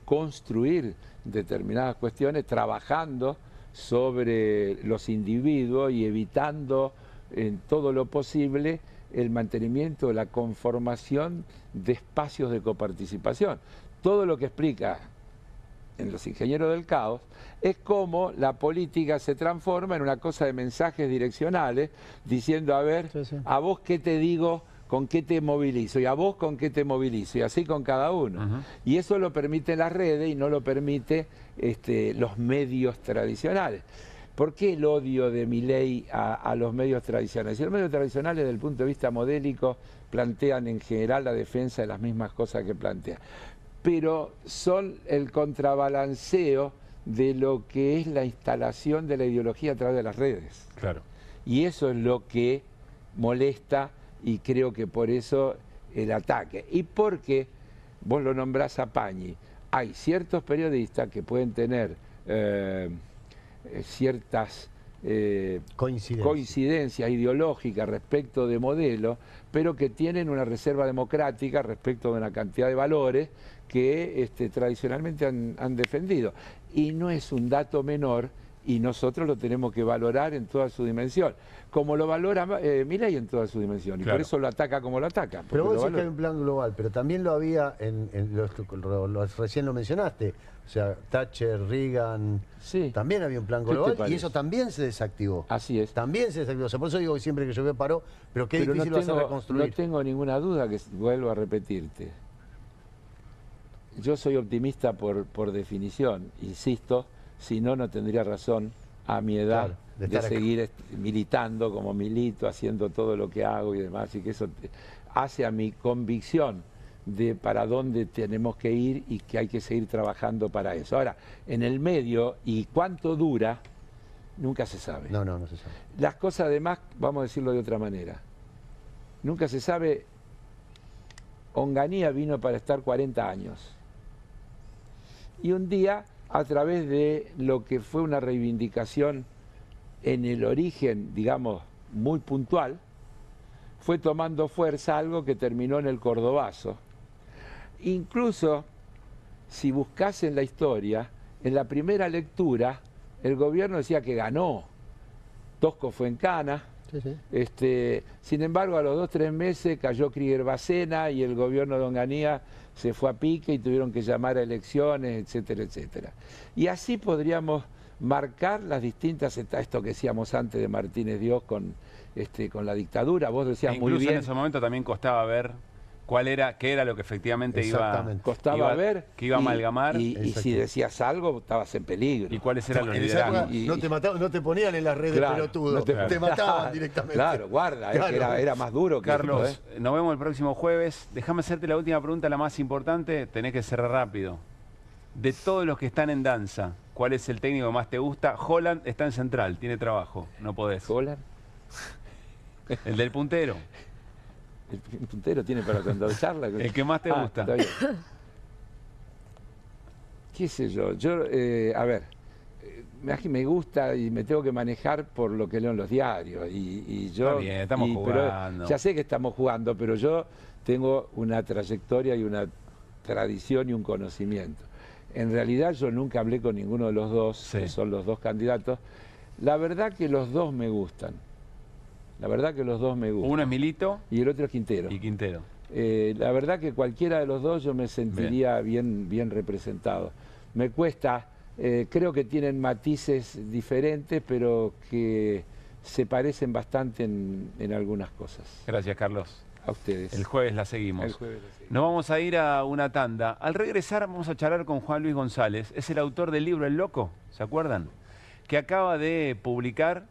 construir determinadas cuestiones, trabajando sobre los individuos y evitando en todo lo posible el mantenimiento, la conformación de espacios de coparticipación. Todo lo que explica en Los Ingenieros del Caos es cómo la política se transforma en una cosa de mensajes direccionales, diciendo, a ver, a vos qué te digo, con qué te movilizo, y a vos con qué te movilizo, y así con cada uno. Y eso lo permite las redes y no lo permite los medios tradicionales. ¿Por qué el odio de Milei a los medios tradicionales? Si los medios tradicionales, desde el punto de vista modélico, plantean en general la defensa de las mismas cosas que plantean, pero son el contrabalanceo de lo que es la instalación de la ideología a través de las redes. Claro. Y eso es lo que molesta, y creo que por eso el ataque. Y porque, vos lo nombrás a Pañi, hay ciertos periodistas que pueden tener ciertas coincidencias ideológicas respecto de modelos, pero que tienen una reserva democrática respecto de una cantidad de valores que tradicionalmente han defendido. Y no es un dato menor y nosotros lo tenemos que valorar en toda su dimensión, como lo valora Milei en toda su dimensión, y por eso lo ataca como lo ataca. Pero vos decís que hay un plan global, pero también lo había, recién lo mencionaste, o sea, Thatcher, Reagan, también había un plan global y eso también se desactivó. Así es. También se desactivó, o sea, por eso digo que siempre que llovió paró, pero qué difícil va a ser reconstruir. No tengo ninguna duda, que vuelvo a repetirte. Yo soy optimista por definición, insisto, si no, no tendría razón a mi edad de seguir militando como milito, haciendo todo lo que hago y demás, y que eso hace a mi convicción de para dónde tenemos que ir y que hay que seguir trabajando para eso. Ahora, en el medio, y cuánto dura, nunca se sabe. No se sabe. Las cosas además, vamos a decirlo de otra manera, nunca se sabe. Onganía vino para estar 40 años. Y un día, a través de lo que fue una reivindicación en el origen, digamos, muy puntual, fue tomando fuerza algo que terminó en el Cordobazo. Incluso, si buscas en la historia, en la primera lectura, el gobierno decía que ganó. Tosco fue en cana. Sin embargo, a los 2 o 3 meses cayó Krieger Bacena y el gobierno de Onganía se fue a pique y tuvieron que llamar a elecciones, etcétera, etcétera. Y así podríamos marcar las distintas etapas, esto que decíamos antes de Martínez Dios con la dictadura. Vos decías muy bien. En ese momento también costaba ver qué era lo que efectivamente costaba ver, que iba a amalgamar. Y si decías algo, estabas en peligro. ¿Y cuáles eran los liderazgos? No te ponían en las redes pelotudo, te mataban directamente. Claro, guarda, era más duro que Carlos, esto, nos vemos el próximo jueves. Déjame hacerte la última pregunta, la más importante. Tenés que cerrar rápido. De todos los que están en danza, ¿cuál es el técnico que más te gusta? Holland está en Central, tiene trabajo, no podés. ¿Holland? El del puntero. El puntero tiene para cuando charla. El que más te gusta. Está bien. ¿Qué sé yo? A ver, me gusta y me tengo que manejar por lo que leo en los diarios. Y yo, está bien, estamos jugando. Pero, ya sé que estamos jugando, pero yo tengo una trayectoria y una tradición y un conocimiento. En realidad yo nunca hablé con ninguno de los dos, que son los dos candidatos. La verdad que los dos me gustan. La verdad que los dos me gustan. Uno es Milito. Y el otro es Quintero. Y Quintero. La verdad que cualquiera de los dos yo me sentiría bien representado. Me cuesta, creo que tienen matices diferentes, pero que se parecen bastante en algunas cosas. Gracias, Carlos. A ustedes. El jueves la seguimos. El jueves la seguimos. Nos vamos a ir a una tanda. Al regresar vamos a charlar con Juan Luis González. Es el autor del libro El Loco, ¿se acuerdan? Que acaba de publicar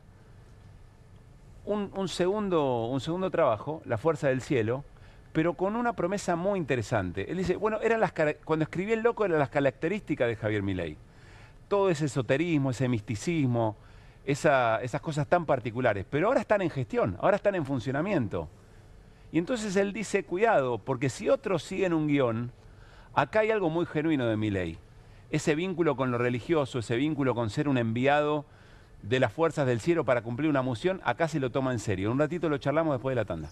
un segundo trabajo, La Fuerza del Cielo, pero con una promesa muy interesante. Él dice, bueno, cuando escribí El Loco eran las características de Javier Milei. Todo ese esoterismo, ese misticismo, esas cosas tan particulares. Pero ahora están en gestión, ahora están en funcionamiento. Y entonces él dice, cuidado, porque si otros siguen un guión, acá hay algo muy genuino de Milei. Ese vínculo con lo religioso, ese vínculo con ser un enviado de las fuerzas del cielo para cumplir una misión, acá se lo toma en serio. En un ratito lo charlamos después de la tanda.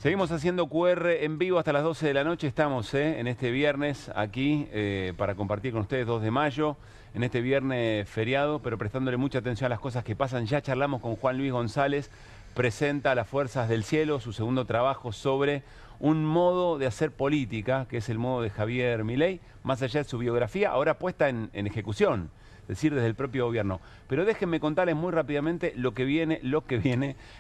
Seguimos haciendo QR en vivo hasta las 12 de la noche. Estamos en este viernes aquí para compartir con ustedes 2 de mayo, en este viernes feriado, pero prestándole mucha atención a las cosas que pasan. Ya charlamos con Juan Luis González, presenta Las Fuerzas del Cielo, su segundo trabajo sobre un modo de hacer política, que es el modo de Javier Milei, más allá de su biografía, ahora puesta en ejecución. Es decir, desde el propio gobierno. Pero déjenme contarles muy rápidamente lo que viene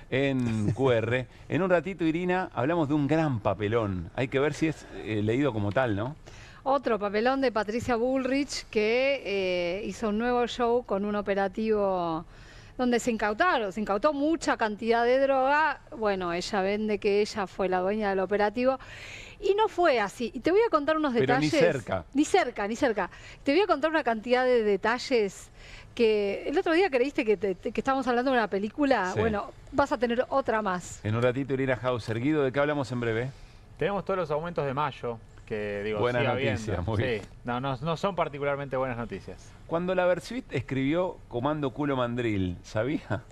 en QR. En un ratito, Irina, hablamos de un gran papelón. Hay que ver si es leído como tal, ¿no? Otro papelón de Patricia Bullrich que hizo un nuevo show con un operativo donde se incautó mucha cantidad de droga. Bueno, ella vende que ella fue la dueña del operativo. Y no fue así. Y te voy a contar unos detalles. Pero ni cerca. Ni cerca. Te voy a contar una cantidad de detalles que el otro día creíste que estábamos hablando de una película. Sí. Bueno, vas a tener otra más. En un ratito, Irina Hauser. Guido, ¿de qué hablamos en breve? Tenemos todos los aumentos de mayo, que digo, buena noticia, muy bien. Sí, no son particularmente buenas noticias. Cuando la Versuit escribió Comando Culo Mandril, ¿sabía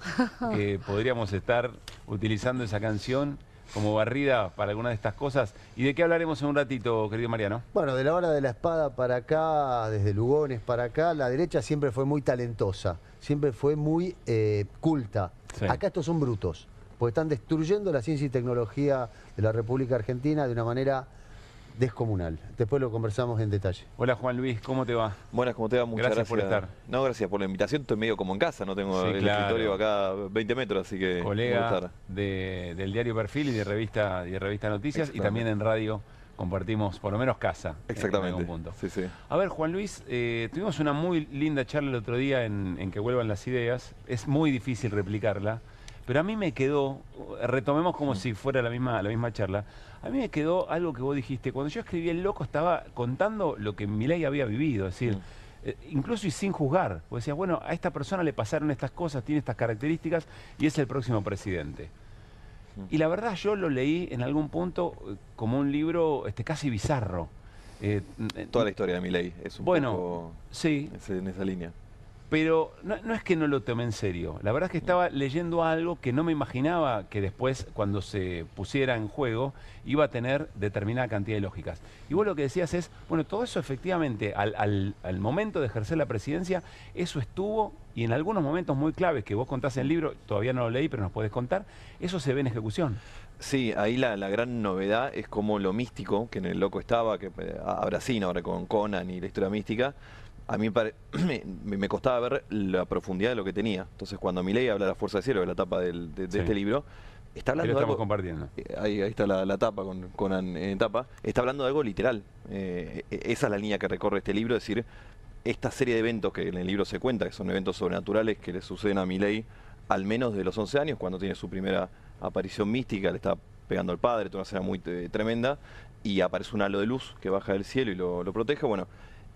que podríamos estar utilizando esa canción como barrida para alguna de estas cosas? ¿Y de qué hablaremos en un ratito, querido Mariano? Bueno, de la hora de la espada para acá, desde Lugones para acá, la derecha siempre fue muy talentosa, siempre fue muy culta. Sí. Acá estos son brutos, porque están destruyendo la ciencia y tecnología de la República Argentina de una manera descomunal. Después lo conversamos en detalle. Hola Juan Luis, ¿cómo te va? Buenas, ¿cómo te va? Muchas gracias por estar. No, gracias por la invitación. Estoy medio como en casa, no tengo el escritorio acá 20 metros, así que... Colega del diario Perfil y de revista Noticias, y también en radio compartimos por lo menos casa. Exactamente. En algún punto. Sí, sí. A ver, Juan Luis, tuvimos una muy linda charla el otro día en Que Vuelvan las Ideas. Es muy difícil replicarla, pero a mí me quedó, retomemos como si fuera la misma charla, a mí me quedó algo que vos dijiste. Cuando yo escribí El Loco estaba contando lo que Milei había vivido, es decir, incluso y sin juzgar. Vos decías, bueno, a esta persona le pasaron estas cosas, tiene estas características y es el próximo presidente. Y la verdad yo lo leí en algún punto como un libro casi bizarro. Toda la historia de Milei es un poco sí, en esa línea. Pero no es que no lo tomé en serio. La verdad es que estaba leyendo algo que no me imaginaba que después, cuando se pusiera en juego, iba a tener determinada cantidad de lógicas. Y vos lo que decías es, bueno, todo eso efectivamente, al momento de ejercer la presidencia, eso estuvo, y en algunos momentos muy claves que vos contás en el libro, todavía no lo leí, pero nos podés contar, eso se ve en ejecución. Sí, ahí la gran novedad es como lo místico, que en El Loco estaba, que ahora sí, ahora con Conan y la historia mística, a mí me costaba ver la profundidad de lo que tenía. Entonces, cuando Milei habla de la Fuerza del Cielo, de la tapa de este libro, está hablando de algo... compartiendo. Ahí está la tapa, con en tapa. Está hablando de algo literal. Esa es la línea que recorre este libro, es decir, esta serie de eventos que en el libro se cuenta, que son eventos sobrenaturales que le suceden a Milei al menos de los 11 años, cuando tiene su primera aparición mística, le está pegando al padre, toda una escena muy tremenda, y aparece un halo de luz que baja del cielo y lo protege. Bueno,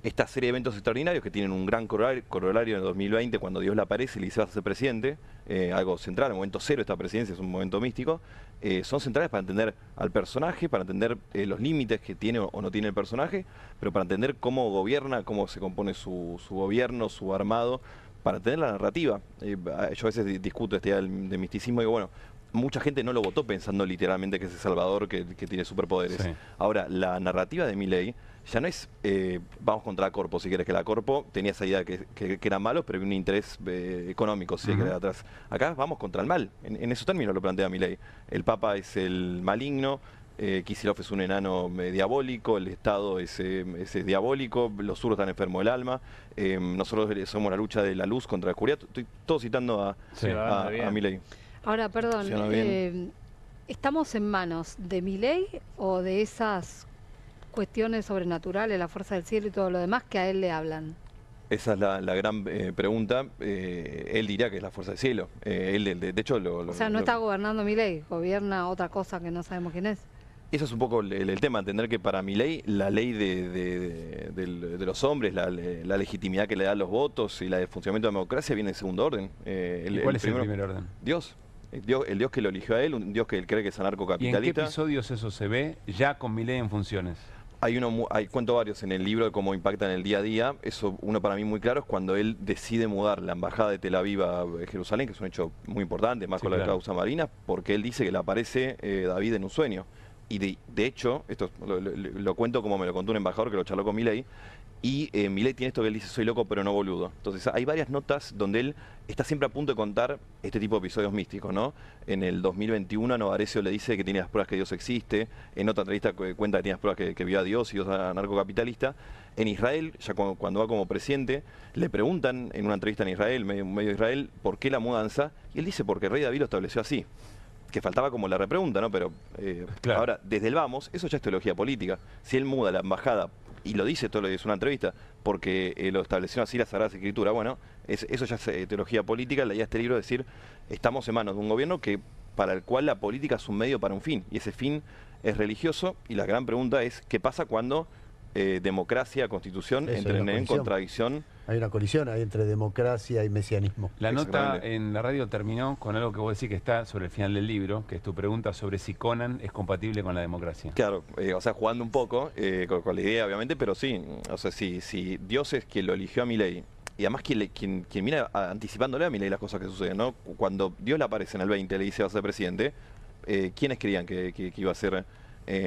esta serie de eventos extraordinarios que tienen un gran corolario en el 2020, cuando Dios le aparece y le dice vas a ser presidente, algo central, el momento cero de esta presidencia, es un momento místico, son centrales para entender al personaje, para entender los límites que tiene o no tiene el personaje, pero para entender cómo gobierna, cómo se compone su gobierno, su armado, para entender la narrativa. Yo a veces discuto este idea de misticismo y digo, bueno, mucha gente no lo votó pensando literalmente que es el Salvador que tiene superpoderes. Sí. Ahora, la narrativa de Milei ya no es vamos contra la Corpo, si querés, que la Corpo tenía esa idea que eran malos, pero un interés económico, si querés, atrás. Acá vamos contra el mal, en esos términos lo plantea Milei. El Papa es el maligno, Kicillof es un enano diabólico, el Estado es diabólico, los zurdos están enfermos del alma, nosotros somos la lucha de la luz contra la oscuridad. Estoy todo citando a Milei. Ahora, perdón, ¿estamos en manos de Milei o de esas cuestiones sobrenaturales, la fuerza del cielo y todo lo demás que a él le hablan? Esa es la gran pregunta. Él diría que es la fuerza del cielo. Él, de hecho, o sea, no está gobernando Milei, gobierna otra cosa que no sabemos quién es. Eso es un poco el tema, entender que para Milei la ley de los hombres, la legitimidad que le dan los votos y la de funcionamiento de la democracia viene en segundo orden. ¿Y cuál es el primer orden? Dios. El Dios que lo eligió a él, un Dios que él cree que es anarcocapitalista. ¿Y en qué episodios eso se ve ya con Milei en funciones? Cuento varios en el libro de cómo impacta en el día a día. Eso, uno para mí muy claro, es cuando él decide mudar la embajada de Tel Aviv a Jerusalén, que es un hecho muy importante, más con la causa marina, porque él dice que le aparece David en un sueño. Y de hecho, esto lo cuento como me lo contó un embajador que lo charló con Milei, y Milei tiene esto que él dice: soy loco pero no boludo. Entonces hay varias notas donde él está siempre a punto de contar este tipo de episodios místicos, ¿no? En el 2021 a Novarecio le dice que tiene las pruebas que Dios existe. En otra entrevista cuenta que tiene las pruebas que vio a Dios y Dios a narcocapitalista. En Israel, ya cuando va como presidente, le preguntan en una entrevista en Israel, medio de Israel, ¿por qué la mudanza? Y él dice: porque el rey David lo estableció así. Que faltaba como la repregunta, ¿no? Pero ahora, desde el vamos, eso ya es teología política. Si él muda la embajada, y lo dice, todo lo dice en una entrevista, porque lo estableció así la Sagrada Escritura, bueno, eso ya es teología política. La idea de este libro es decir, estamos en manos de un gobierno para el cual la política es un medio para un fin, y ese fin es religioso, y la gran pregunta es, ¿qué pasa cuando democracia, constitución entren en contradicción? Hay una colisión ahí entre democracia y mesianismo. La nota en la radio terminó con algo que vos decís que está sobre el final del libro, que es tu pregunta sobre si Conan es compatible con la democracia. Claro, o sea, jugando un poco con la idea, obviamente, pero sí, o sea, si Dios es quien lo eligió a Milei, y además quien mira anticipándole a Milei las cosas que suceden, ¿no? Cuando Dios le aparece en el 20, le dice: va a ser presidente, ¿quiénes creían que iba a ser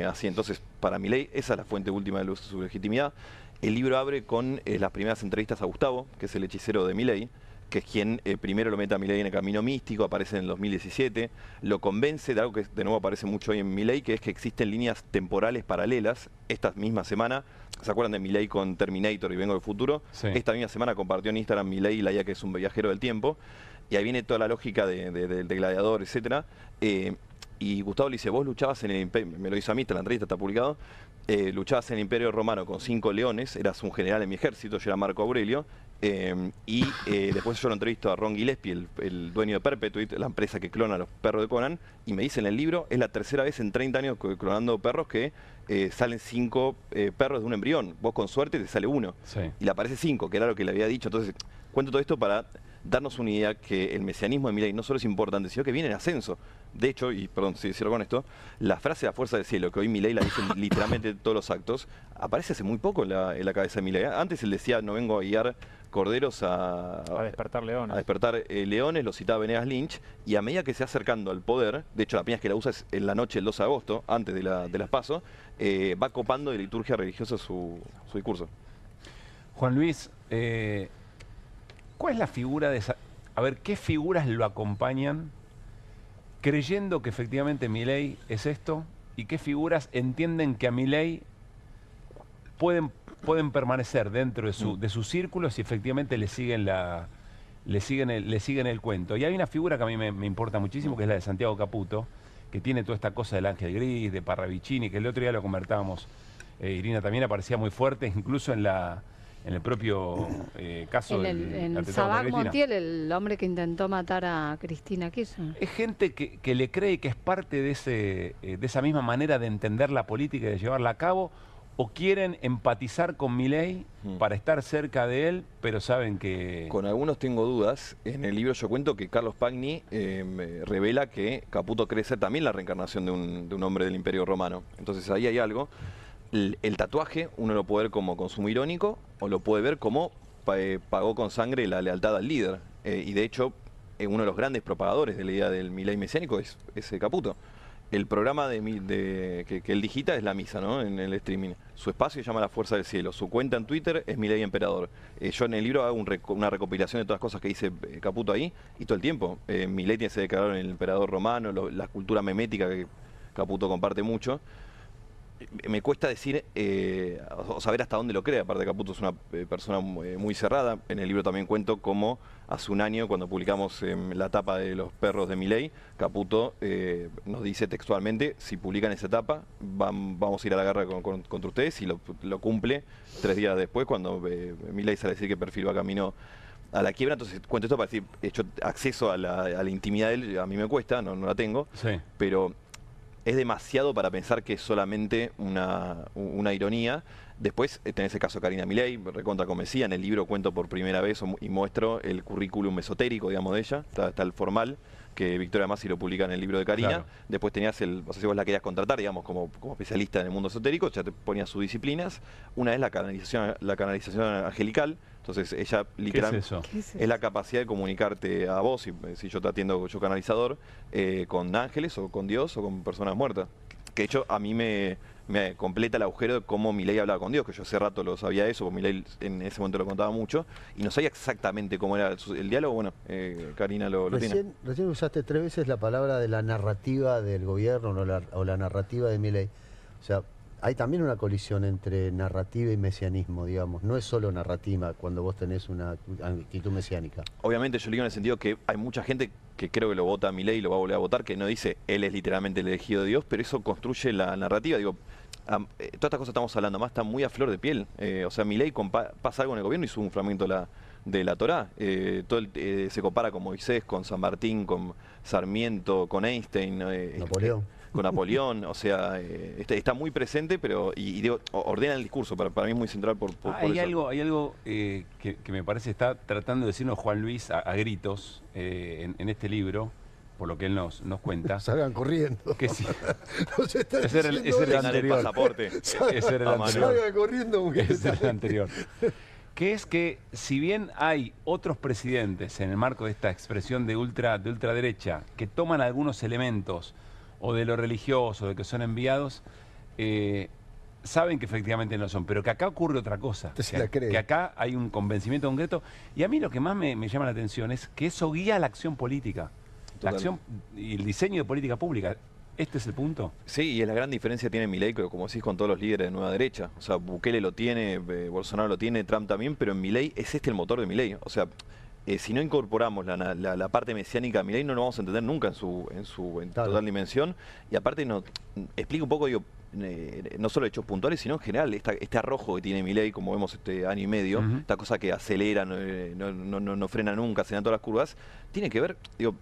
así? Entonces, para Milei, esa es la fuente última de su legitimidad. El libro abre con las primeras entrevistas a Gustavo, que es el hechicero de Milei, que es quien primero lo mete a Milei en el camino místico, aparece en el 2017, lo convence de algo que de nuevo aparece mucho hoy en Milei, que es que existen líneas temporales paralelas. Esta misma semana, ¿se acuerdan de Milei con Terminator y Vengo del Futuro? Sí. Esta misma semana compartió en Instagram Milei la idea que es un viajero del tiempo, y ahí viene toda la lógica de Gladiador, etcétera. Y Gustavo le dice: vos luchabas en el imperio, me lo hizo a mí, la entrevista está publicado, luchabas en el Imperio Romano con 5 leones, eras un general en mi ejército, yo era Marco Aurelio, después yo lo entrevisto a Ron Gillespie, el dueño de Perpetuit, la empresa que clona a los perros de Conan, y me dice en el libro, es la tercera vez en 30 años clonando perros que salen 5 perros de un embrión, vos con suerte te sale uno, y le aparece 5, que era lo que le había dicho. Entonces cuento todo esto para darnos una idea que el mesianismo de Milei no solo es importante, sino que viene en ascenso. De hecho, y perdón si cierro con esto, la frase "la fuerza del cielo", que hoy Milei la dice literalmente en todos los actos, aparece hace muy poco en la cabeza de Milei. Antes él decía: no vengo a guiar corderos a despertar leones. A despertar leones, lo citaba Venegas Lynch, y a medida que se va acercando al poder, de hecho la primera vez que la usa es en la noche del 2 de agosto, antes de las PASO, va copando de liturgia religiosa su discurso. Juan Luis, ¿cuál es la figura de esa? A ver, ¿qué figuras lo acompañan creyendo que efectivamente Milei es esto? ¿Y qué figuras entienden que a Milei pueden permanecer dentro de su círculo si efectivamente le siguen el cuento? Y hay una figura que a mí me importa muchísimo, que es la de Santiago Caputo, que tiene toda esta cosa del ángel gris, de Parravicini, que el otro día lo comentábamos, Irina, también aparecía muy fuerte, incluso en el propio caso en Sabac Montiel, el hombre que intentó matar a Cristina Kirchner. Es gente que le cree que es parte de esa misma manera de entender la política y de llevarla a cabo, o quieren empatizar con Milei para estar cerca de él, pero saben que... Con algunos tengo dudas. En el libro yo cuento que Carlos Pagni revela que Caputo cree ser también la reencarnación de un hombre del Imperio Romano. Entonces ahí hay algo. El tatuaje uno lo puede ver como consumo irónico o lo puede ver como pagó con sangre la lealtad al líder. Y de hecho, uno de los grandes propagadores de la idea del Milei mesiánico es Caputo. El programa que él digita es La Misa, ¿no? En el streaming. Su espacio se llama La Fuerza del Cielo. Su cuenta en Twitter es Milei Emperador. Yo en el libro hago una recopilación de todas las cosas que dice Caputo ahí, y todo el tiempo. Milei tiene ese declarado en el emperador romano, la cultura memética que Caputo comparte mucho. Me cuesta decir o saber hasta dónde lo cree. Aparte, Caputo es una persona muy cerrada. En el libro también cuento cómo hace un año, cuando publicamos la tapa de los perros de Milei, Caputo nos dice textualmente: si publican esa tapa, vamos a ir a la guerra contra ustedes, y lo cumple 3 días después, cuando Milei sale a decir que Perfil va camino a la quiebra. Entonces cuento esto para decir, hecho, acceso a la intimidad de él a mí me cuesta, no la tengo, pero es demasiado para pensar que es solamente una ironía. Después tenés el caso de Karina Milei, recontra como decía, en el libro cuento por primera vez y muestro el currículum esotérico, digamos, de ella, está el formal, que Victoria Massi lo publica en el libro de Karina. Claro. Después tenías no sé si vos la querías contratar, digamos, como especialista en el mundo esotérico, ya te ponías sus disciplinas. Una es la canalización angelical. Entonces ella literalmente es la capacidad de comunicarte a vos, si yo te atiendo, yo canalizador, con ángeles o con Dios o con personas muertas. Que de hecho a mí me completa el agujero de cómo Milei hablaba con Dios, que yo hace rato lo sabía eso, porque Milei en ese momento lo contaba mucho, y no sabía exactamente cómo era el diálogo. Bueno, Karina lo tiene. Recién usaste 3 veces la palabra de la narrativa del gobierno o la narrativa de Milei. O sea, hay también una colisión entre narrativa y mesianismo, digamos. No es solo narrativa cuando vos tenés una actitud mesiánica. Obviamente yo digo en el sentido que hay mucha gente que creo que lo vota a Milei y lo va a volver a votar, que no dice él es literalmente el elegido de Dios, pero eso construye la narrativa. Digo, todas estas cosas estamos hablando más están muy a flor de piel. O sea, Milei pasa algo en el gobierno y sube un fragmento de la Torá. Se compara con Moisés, con San Martín, con Sarmiento, con Einstein. Napoleón. Con Napoleón, o sea, está muy presente, pero digo, ordena el discurso, para mí es muy central por hay eso. Hay algo que me parece está tratando de decirnos Juan Luis a gritos en este libro, por lo que él nos cuenta. Salgan corriendo. Que sí. Ese era el anterior. Pasaporte. Ese era el anterior. Salgan corriendo. Ese era el anterior. Que es que si bien hay otros presidentes en el marco de esta expresión de ultraderecha que toman algunos elementos o de lo religioso, de que son enviados, saben que efectivamente no son, pero que acá ocurre otra cosa, que acá hay un convencimiento concreto, y a mí lo que más me llama la atención es que eso guía la acción política, la acción y el diseño de política pública. ¿Este es el punto? Sí, y es la gran diferencia que tiene Milei, como decís, con todos los líderes de nueva derecha. O sea, Bukele lo tiene, Bolsonaro lo tiene, Trump también, pero en Milei es el motor de Milei. O sea, si no incorporamos la parte mesiánica de Milei, no lo vamos a entender nunca en su total dimensión. Y aparte explica un poco, digo, no solo hechos puntuales, sino en general este arrojo que tiene Milei, como vemos este año y medio, esta cosa que acelera, no frena nunca, se dan todas las curvas, tiene que ver, digo,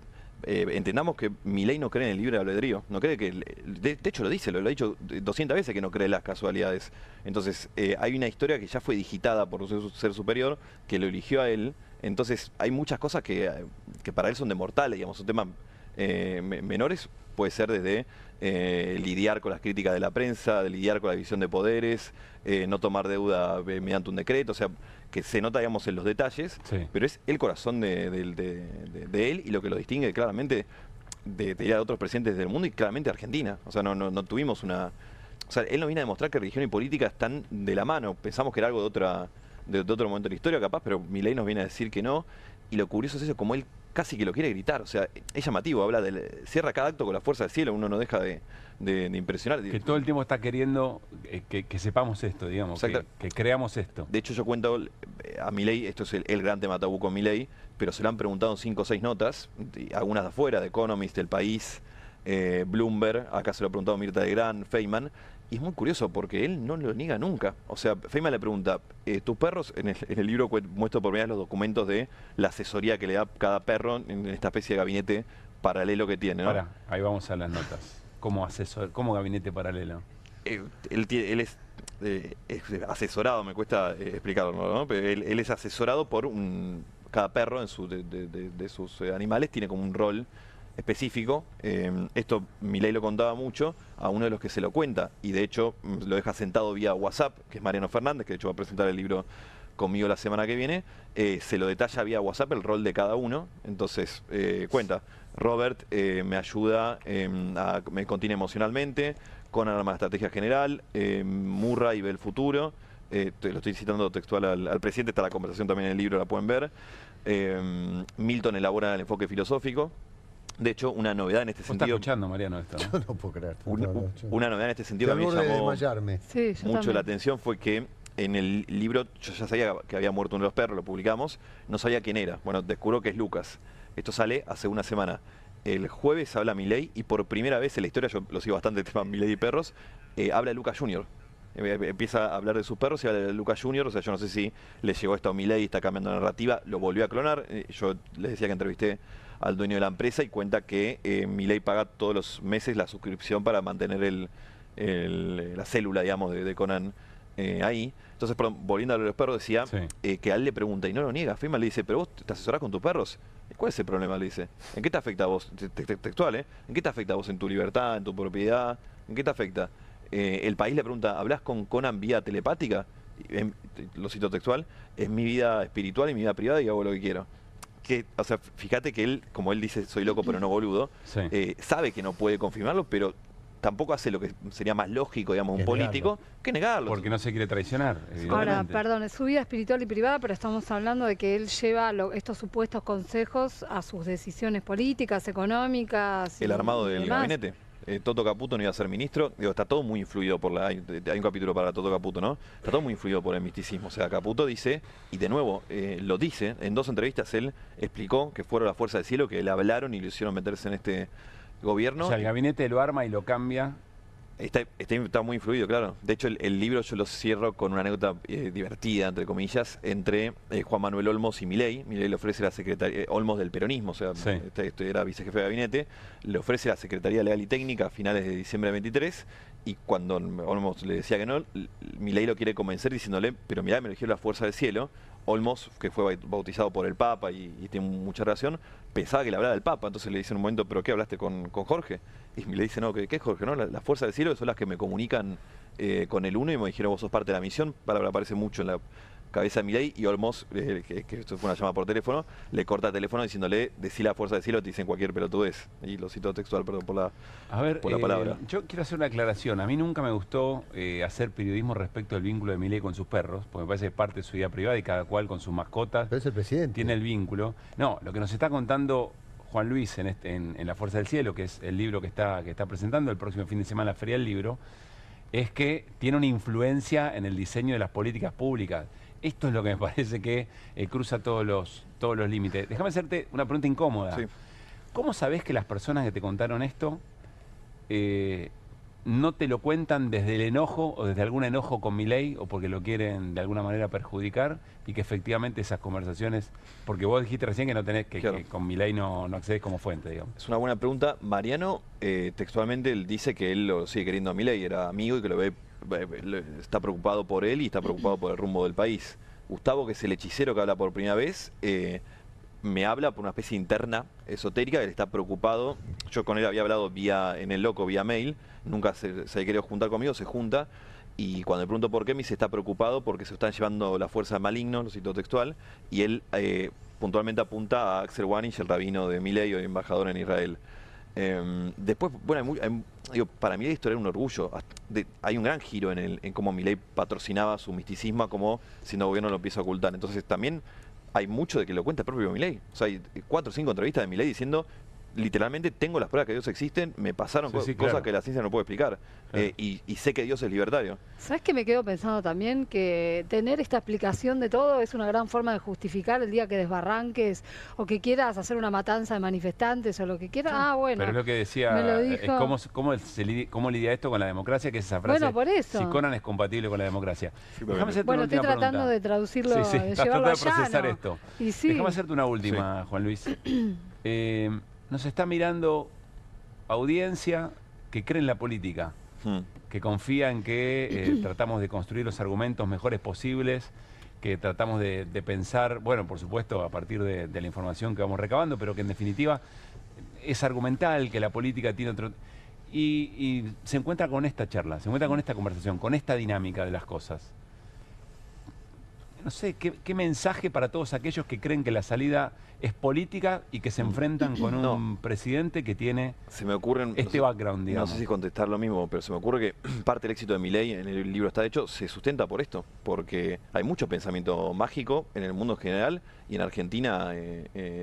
entendamos que Milei no cree en el libre albedrío, no cree que, de hecho lo dice, lo ha dicho 200 veces que no cree en las casualidades. Entonces hay una historia que ya fue digitada por un ser superior, que lo eligió a él. Entonces hay muchas cosas que para él son de mortales, digamos, son temas menores, puede ser desde lidiar con las críticas de la prensa, de lidiar con la división de poderes, no tomar deuda mediante un decreto, o sea, que se nota, digamos, en los detalles, pero es el corazón de él y lo que lo distingue claramente de otros presidentes del mundo y claramente de Argentina. O sea, no tuvimos una... O sea, él nos viene a demostrar que religión y política están de la mano. Pensamos que era algo de otro momento de la historia, capaz, pero Milei nos viene a decir que no, y lo curioso es eso, como él casi que lo quiere gritar, o sea, es llamativo, habla cierra cada acto con la fuerza del cielo, uno no deja de impresionar. Que todo el tiempo está queriendo que sepamos esto, digamos, que creamos esto. De hecho, yo cuento a Milei, esto es el gran tema tabú con Milei, pero se lo han preguntado en 5 o 6 notas, algunas de afuera, de Economist, El País, Bloomberg, acá se lo ha preguntado Mirta Legrand, Feynman. Y es muy curioso porque él no lo niega nunca. O sea, Feynman le pregunta, tus perros, en el libro muestro por primera vez los documentos de la asesoría que le da cada perro en esta especie de gabinete paralelo que tiene, ¿no? Ahí vamos a las notas. ¿Cómo gabinete paralelo? Él es asesorado, me cuesta explicarlo, ¿no? Pero él es asesorado por cada perro de sus animales, tiene como un rol específico. Esto Milei lo contaba mucho a uno de los que se lo cuenta, y de hecho lo deja sentado vía WhatsApp, que es Mariano Fernández, que de hecho va a presentar el libro conmigo la semana que viene. Se lo detalla vía WhatsApp el rol de cada uno. Entonces cuenta, Robert me ayuda, me contiene emocionalmente, Conan arma la estrategia general, Murray ve el futuro. Lo estoy citando textual al presidente, está la conversación también en el libro, la pueden ver. Milton elabora el enfoque filosófico. De hecho, una novedad en este sentido... ¿Estás escuchando, Mariano, esto, no? Yo no puedo creer. Una novedad en este sentido que a mí me llamó mucho la también. atención fue que en el libro, yo ya sabía que había muerto uno de los perros, lo publicamos, no sabía quién era. Bueno, descubro que es Lucas. Esto sale hace una semana. El jueves habla Milei y por primera vez en la historia, yo lo sigo bastante el tema Milei y perros, habla Lucas Jr. Empieza a hablar de sus perros y habla de Lucas Jr. O sea, yo no sé si le llegó esto a Milei, está cambiando la narrativa, lo volvió a clonar. Yo les decía que entrevisté al dueño de la empresa y cuenta que Milei paga todos los meses la suscripción para mantener la célula, digamos, de Conan ahí. Entonces, perdón, volviendo a lo de los perros, decía que a él le pregunta y no lo niega. Feynman le dice, pero vos te asesorás con tus perros. ¿Cuál es el problema? Le dice. ¿En qué te afecta a vos? Textual, ¿eh? ¿En qué te afecta a vos en tu libertad, en tu propiedad? ¿En qué te afecta? El país le pregunta, ¿hablas con Conan vía telepática? Lo cito textual, es mi vida espiritual y mi vida privada y hago lo que quiero. O sea, fíjate que él, como él dice, soy loco pero no boludo, sabe que no puede confirmarlo, pero tampoco hace lo que sería más lógico, digamos, un político, que negarlo. Porque no se quiere traicionar, Ahora, perdón, es su vida espiritual y privada, pero estamos hablando de que él lleva estos supuestos consejos a sus decisiones políticas, económicas. El armado del gabinete. Toto Caputo no iba a ser ministro. Digo, está todo muy influido por hay un capítulo para Toto Caputo, ¿no? Está todo muy influido por el misticismo. O sea, Caputo dice, y de nuevo lo dice, en 2 entrevistas él explicó que fueron la Fuerza del Cielo que le hablaron y le hicieron meterse en este gobierno. O sea, el gabinete lo arma y lo cambia. Está muy influido, claro. De hecho, el libro yo lo cierro con una anécdota divertida, entre comillas, entre Juan Manuel Olmos y Milei. Milei le ofrece la secretaría, Olmos del peronismo, o sea, era vicejefe de gabinete, le ofrece la Secretaría Legal y Técnica a finales de diciembre de 23, y cuando Olmos le decía que no, Milei lo quiere convencer diciéndole, pero mirá, me eligió la Fuerza del Cielo. Olmos, que fue bautizado por el Papa y tiene mucha relación, pensaba que le hablaba del Papa, entonces le dice en un momento, ¿pero qué hablaste con Jorge? Y le dice, no, ¿qué es Jorge? No, la Fuerza del Cielo son las que me comunican con el uno y me dijeron, vos sos parte de la misión, palabra aparece mucho en la cabeza de Milei, y Olmos, que esto fue una llamada por teléfono, le corta el teléfono diciéndole, decí la Fuerza del Cielo, te dicen cualquier pelotudez. Y lo cito textual, perdón por la palabra. Yo quiero hacer una aclaración. A mí nunca me gustó hacer periodismo respecto al vínculo de Milei con sus perros, porque me parece que es parte de su vida privada y cada cual con sus mascotas. Pero es el presidente. Tiene el vínculo. No, lo que nos está contando Juan Luis en La Fuerza del Cielo, que es el libro que está presentando el próximo fin de semana en la Feria del Libro, es que tiene una influencia en el diseño de las políticas públicas. Esto es lo que me parece que cruza todos los límites. Déjame hacerte una pregunta incómoda. Sí. ¿Cómo sabés que las personas que te contaron esto no te lo cuentan desde el enojo o desde algún enojo con Milei o porque lo quieren de alguna manera perjudicar y que efectivamente esas conversaciones, porque vos dijiste recién que no tenés que con Milei no accedes como fuente, digamos? Es una buena pregunta. Mariano textualmente él dice que él lo sigue queriendo a Milei, era amigo y que lo ve, está preocupado por él y está preocupado por el rumbo del país. Gustavo, que es el hechicero que habla por primera vez, me habla por una especie interna esotérica, él está preocupado. Yo con él había hablado en el loco, vía mail, nunca se querido juntar conmigo, se junta, y cuando le pregunto por qué, me dice está preocupado porque se están llevando la fuerza del maligno, lo cito textual, y él puntualmente apunta a Axel Wanich, el rabino de Milei o embajador en Israel. Después, bueno, para mí la historia era un orgullo. Hay un gran giro en cómo Milei patrocinaba su misticismo, como siendo gobierno lo empieza a ocultar. Entonces también hay mucho de que lo cuenta el propio Milei. O sea, hay 4 o 5 entrevistas de Milei diciendo, literalmente, tengo las pruebas que Dios existen, me pasaron cosas que la ciencia no puede explicar. Y sé que Dios es libertario. ¿Sabes qué me quedo pensando también? Que tener esta explicación de todo es una gran forma de justificar el día que desbarranques o que quieras hacer una matanza de manifestantes o lo que quieras. Ah, bueno. Pero es lo que decía, ¿cómo lidia esto con la democracia? Que es esa frase, bueno, por eso. Si Conan es compatible con la democracia. Bueno, estoy tratando de traducirlo, de llevarlo allá, de procesar esto. Y sí. Déjame hacerte una última, Juan Luis. Nos está mirando audiencia que cree en la política, que confía en que tratamos de construir los argumentos mejores posibles, que tratamos de pensar, bueno, por supuesto, a partir de la información que vamos recabando, pero que en definitiva es argumental, que la política tiene otro... Y se encuentra con esta charla, se encuentra con esta conversación, con esta dinámica de las cosas. No sé, ¿qué mensaje para todos aquellos que creen que la salida es política y que se enfrentan con un presidente que tiene background, digamos? No sé si contestar lo mismo, pero se me ocurre que parte del éxito de Milei, en el libro está hecho, se sustenta por esto, porque hay mucho pensamiento mágico en el mundo en general y en Argentina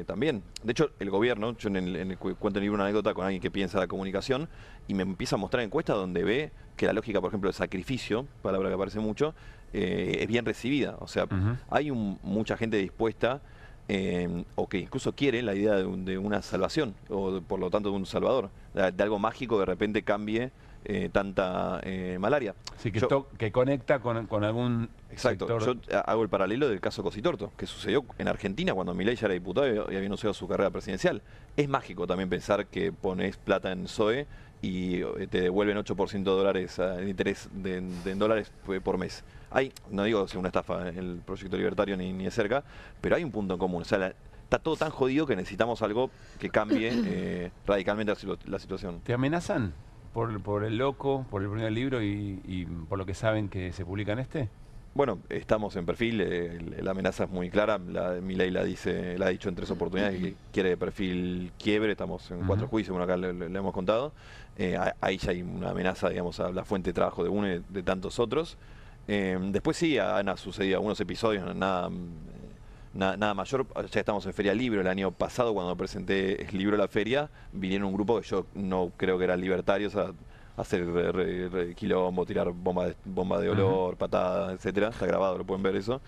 también. De hecho, el gobierno, yo cuento en el libro una anécdota con alguien que piensa la comunicación y me empieza a mostrar encuestas donde ve que la lógica, por ejemplo, del sacrificio, palabra que aparece mucho, es bien recibida. O sea, hay mucha gente dispuesta o que incluso quiere la idea de una salvación o por lo tanto de un salvador, de algo mágico que de repente cambie tanta malaria. Sí, que conecta con algún Exacto. sector. Yo hago el paralelo del caso Cositorto, que sucedió en Argentina cuando Milei ya era diputado y había anunciado su carrera presidencial. Es mágico también pensar que pones plata en SOE y te devuelven 8% de dólares en interés en dólares por mes. No digo si una estafa el proyecto libertario ni de cerca, pero hay un punto en común. O sea, está todo tan jodido que necesitamos algo que cambie radicalmente la situación. ¿Te amenazan por el loco, por el primer libro y por lo que saben que se publica en este? Bueno, estamos en perfil, la amenaza es muy clara, Milei la ha dicho en 3 oportunidades que quiere perfil quiebre, estamos en 4 juicios, bueno, acá le hemos contado. Ahí ya hay una amenaza, digamos, a la fuente de trabajo de uno y de tantos otros. Después sí han sucedido algunos episodios, nada mayor. Ya estamos en Feria del Libro. El año pasado, cuando presenté el libro a la feria, vinieron un grupo que yo no creo que eran libertarios a hacer quilombo, tirar bomba de olor, patadas, etcétera. Está grabado, lo pueden ver eso.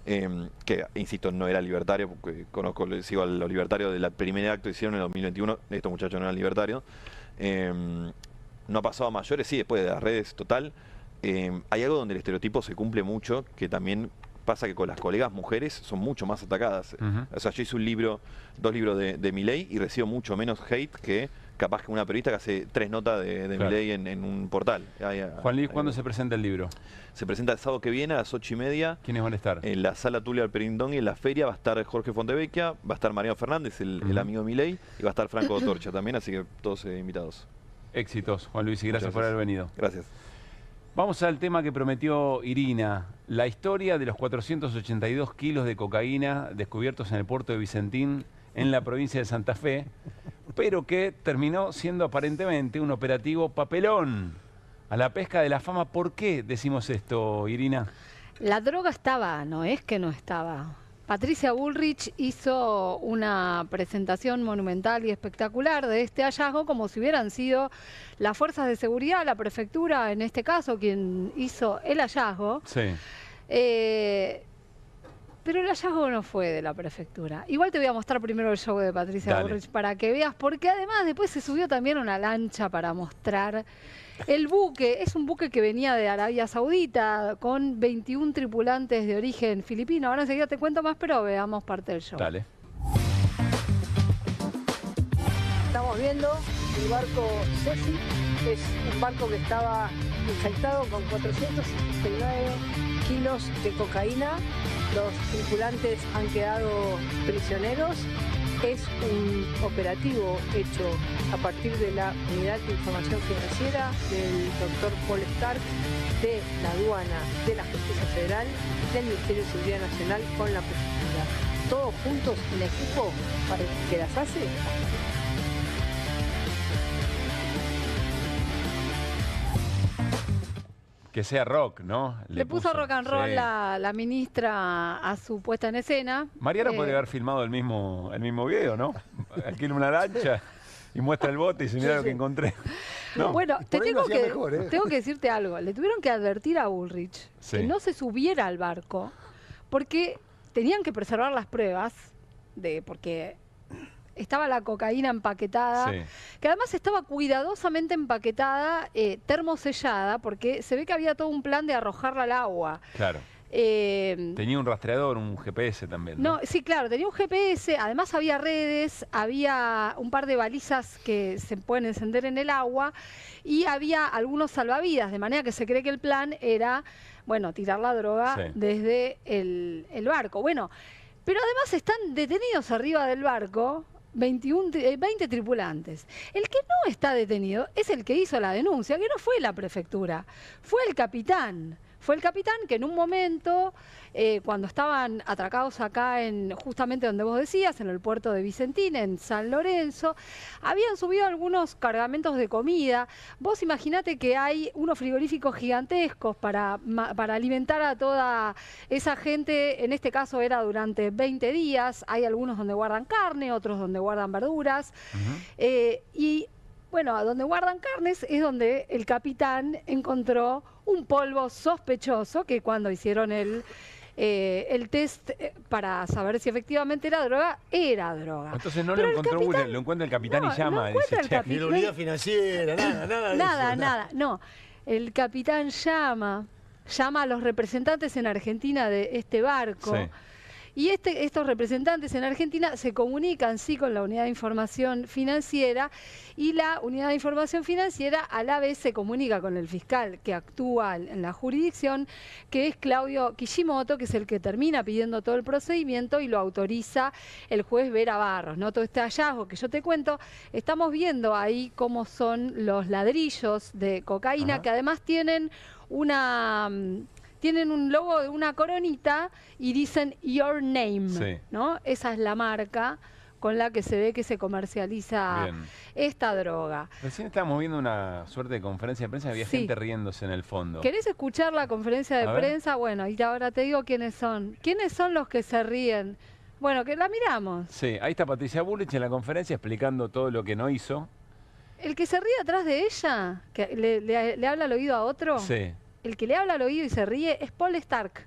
Que, insisto, no era libertario, porque sigo a los libertarios de la primer acto que hicieron en el 2021. Estos muchachos no eran libertarios. No ha pasado a mayores, sí, después de las redes, total. Hay algo donde el estereotipo se cumple mucho, que también pasa que con las colegas mujeres son mucho más atacadas. O sea, yo hice 2 libros de Milei y recibo mucho menos hate que capaz que una periodista que hace 3 notas de Milei en un portal. Juan Luis, ¿cuándo se presenta el libro? Se presenta el sábado que viene a las 8:30. ¿Quiénes van a estar? En la sala Tulio Alperindón y en la feria va a estar Jorge Fontevecchia, va a estar Mariano Fernández, el amigo de Milei, y va a estar Franco Torcha también, así que todos invitados. Éxitos, Juan Luis, y gracias por haber venido. Gracias. Vamos al tema que prometió Irina, la historia de los 482 kilos de cocaína descubiertos en el puerto de Vicentín, en la provincia de Santa Fe, pero que terminó siendo aparentemente un operativo papelón a la pesca de la fama. ¿Por qué decimos esto, Irina? La droga estaba, no es que no estaba. Patricia Bullrich hizo una presentación monumental y espectacular de este hallazgo como si hubieran sido las fuerzas de seguridad, la prefectura, en este caso, quien hizo el hallazgo. Sí. Pero el hallazgo no fue de la prefectura. Igual te voy a mostrar primero el show de Patricia Bullrich para que veas, porque además después se subió también una lancha para mostrar el buque. Es un buque que venía de Arabia Saudita con 21 tripulantes de origen filipino. Ahora enseguida te cuento más, pero veamos parte del show. Dale. Estamos viendo el barco Ceci, es un barco que estaba infectado con 469 kilos de cocaína. Los tripulantes han quedado prisioneros. Es un operativo hecho a partir de la Unidad de Información Financiera del doctor Paul Stark, de la aduana, de la Justicia Federal, del Ministerio de Seguridad Nacional con la prefectura. Todos juntos en equipo para que las hace. Que sea rock, ¿no? Le puso rock and roll la ministra a su puesta en escena. Mariano podría haber filmado el mismo video, ¿no? Alquila una lancha y muestra el bote y se mira lo que encontré. ¿No? Bueno, tengo que decirte algo. Le tuvieron que advertir a Bullrich que no se subiera al barco porque tenían que preservar las pruebas porque estaba la cocaína empaquetada, que además estaba cuidadosamente empaquetada, termosellada, porque se ve que había todo un plan de arrojarla al agua. Claro. Tenía un rastreador, un GPS también, ¿no? Sí, claro, tenía un GPS, además había redes, había un par de balizas que se pueden encender en el agua y había algunos salvavidas, de manera que se cree que el plan era, bueno, tirar la droga desde el barco. Bueno, pero además están detenidos arriba del barco 20 tripulantes. El que no está detenido es el que hizo la denuncia, que no fue la prefectura, fue el capitán. Fue el capitán que en un momento, cuando estaban atracados acá, justamente donde vos decías, en el puerto de Vicentín, en San Lorenzo, habían subido algunos cargamentos de comida. Vos imaginate que hay unos frigoríficos gigantescos para alimentar a toda esa gente. En este caso era durante 20 días. Hay algunos donde guardan carne, otros donde guardan verduras. Y bueno, donde guardan carnes es donde el capitán encontró un polvo sospechoso que cuando hicieron el el test para saber si efectivamente era droga. Entonces no Pero lo encontró capitán, Bulnes, lo encuentra el capitán y llama. encuentra Dice, el "Che, capitán. Ni unidad financiera, nada. No, el capitán llama a los representantes en Argentina de este barco. Sí. Y estos representantes en Argentina se comunican, sí, con la Unidad de Información Financiera, y la Unidad de Información Financiera a la vez se comunica con el fiscal que actúa en la jurisdicción, que es Claudio Kishimoto, que es el que termina pidiendo todo el procedimiento y lo autoriza el juez Vera Barros, ¿no? Todo este hallazgo que yo te cuento, estamos viendo ahí cómo son los ladrillos de cocaína, que además tienen un logo de una coronita y dicen Your Name, ¿no? Esa es la marca con la que se ve que se comercializa esta droga. Recién estábamos viendo una suerte de conferencia de prensa, había gente riéndose en el fondo. ¿Querés escuchar la conferencia de prensa? Bueno, y ahora te digo quiénes son. ¿Quiénes son los que se ríen? Bueno, que la miramos. Sí, ahí está Patricia Bullrich en la conferencia explicando todo lo que no hizo. El que se ríe atrás de ella, que le habla al oído a otro. Sí. El que le habla al oído y se ríe es Paul Stark,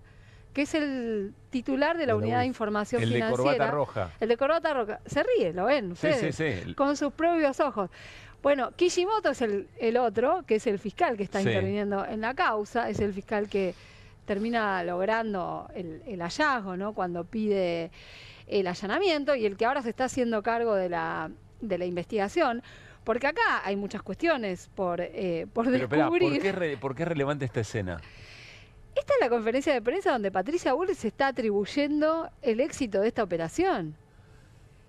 que es el titular de la Unidad de Información Financiera. El de corbata roja. El de corbata roja. Se ríe, ¿lo ven ustedes? Sí. Con sus propios ojos. Bueno, Kishimoto es el otro, que es el fiscal que está interviniendo en la causa, es el fiscal que termina logrando el hallazgo, ¿no? Cuando pide el allanamiento, y el que ahora se está haciendo cargo de la investigación. Porque acá hay muchas cuestiones por descubrir. Esperá, ¿por qué es relevante esta escena? Esta es la conferencia de prensa donde Patricia Bullrich se está atribuyendo el éxito de esta operación.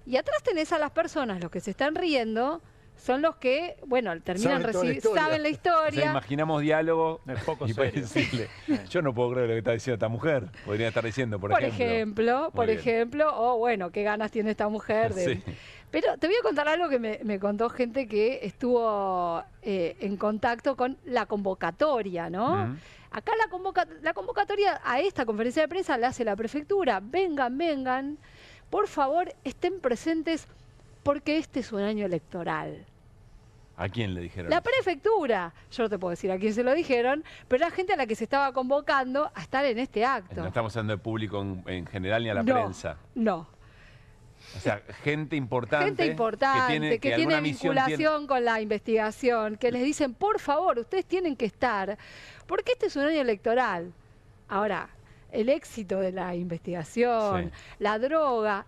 Y atrás tenés a las personas, los que se están riendo, son los que, bueno, terminan saben la historia. O sea, imaginamos diálogo poco y para decirle, yo no puedo creer lo que está diciendo esta mujer. Podría estar diciendo, por ejemplo. Por ejemplo, o bueno, qué ganas tiene esta mujer de... Pero te voy a contar algo que me contó gente que estuvo en contacto con la convocatoria, ¿no? Acá la convocatoria a esta conferencia de prensa la hace la prefectura. Vengan, por favor, estén presentes porque este es un año electoral. ¿A quién le dijeron? La prefectura. Yo no te puedo decir a quién se lo dijeron, pero la gente a la que se estaba convocando a estar en este acto. No estamos hablando de público en general ni a la prensa. No. O sea, gente importante. Gente importante, que tiene vinculación con la investigación, que les dicen, por favor, ustedes tienen que estar, porque este es un año electoral. Ahora, el éxito de la investigación, la droga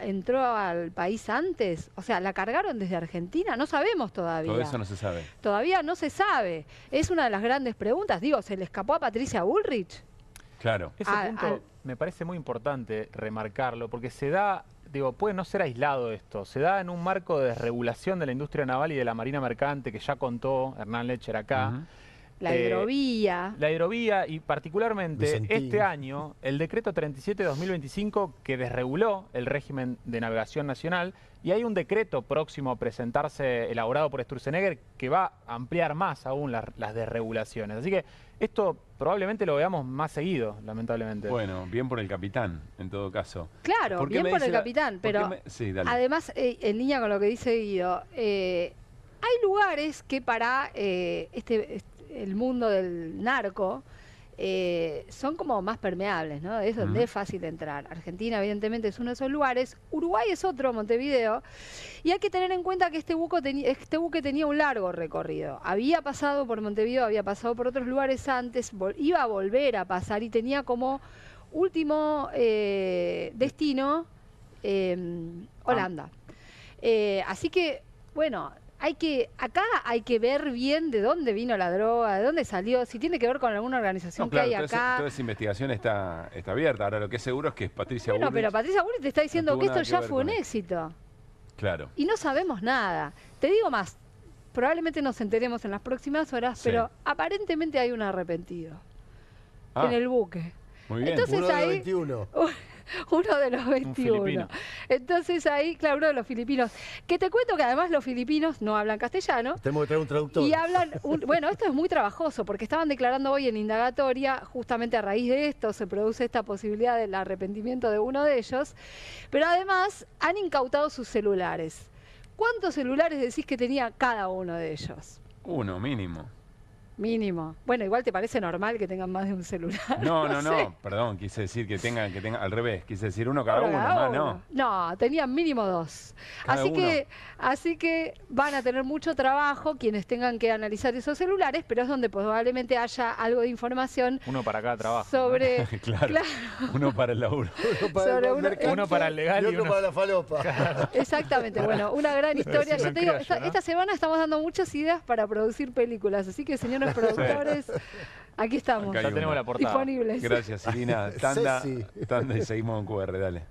entró al país antes, o sea, la cargaron desde Argentina, no sabemos todavía. Todo eso no se sabe. Todavía no se sabe. Es una de las grandes preguntas. Digo, ¿se le escapó a Patricia Bullrich? Claro. Ese punto me parece muy importante remarcarlo, porque se da, puede no ser aislado esto, se da en un marco de desregulación de la industria naval y de la marina mercante que ya contó Hernán Lecher acá. La hidrovía. La hidrovía y particularmente este año el decreto 37/2025 que desreguló el régimen de navegación nacional, y hay un decreto próximo a presentarse elaborado por Sturzenegger que va a ampliar más aún las desregulaciones. Así que esto probablemente lo veamos más seguido, lamentablemente. Bueno, bien por el capitán, en todo caso. Claro, bien por el capitán, pero además, en línea con lo que dice Guido, hay lugares que para el mundo del narco son como más permeables, ¿no? Es donde es fácil entrar. Argentina, evidentemente, es uno de esos lugares. Uruguay es otro, Montevideo. Y hay que tener en cuenta que este buque tenía un largo recorrido. Había pasado por Montevideo, había pasado por otros lugares antes, iba a volver a pasar y tenía como último destino Holanda. Así que, bueno... Acá hay que ver bien de dónde vino la droga, de dónde salió, si tiene que ver con alguna organización que hay acá. Toda esa investigación está abierta. Ahora lo que es seguro es que es Patricia Bullrich. Pero Patricia Bullrich te está diciendo que esto ya fue un éxito. Claro. Y no sabemos nada. Te digo más, probablemente nos enteremos en las próximas horas, pero aparentemente hay un arrepentido en el buque. Muy bien. Entonces, uno de los 21. Uno de los 21. Entonces ahí, claro, uno de los filipinos. Que te cuento que además los filipinos no hablan castellano. Tenemos que traer un traductor. Y hablan, bueno, esto es muy trabajoso porque estaban declarando hoy en indagatoria, justamente a raíz de esto se produce esta posibilidad del arrepentimiento de uno de ellos, pero además han incautado sus celulares. ¿Cuántos celulares decís que tenía cada uno de ellos? Uno, mínimo. Mínimo. Bueno, igual te parece normal que tengan más de un celular. No, perdón, quise decir que tengan al revés, quise decir uno cada uno, más no. No, tenían mínimo 2. Así que van a tener mucho trabajo quienes tengan que analizar esos celulares, pero es donde probablemente haya algo de información. Uno para cada trabajo. Sobre. ¿no? claro. Uno para el laburo. Uno para el legal y otro para la falopa. Claro. Exactamente, bueno, una gran historia. Yo te digo, esta semana estamos dando muchas ideas para producir películas, así que señores productores, aquí estamos. Ya tenemos la portada. Disponibles. Gracias, Irina. Tanda y seguimos en QR, dale.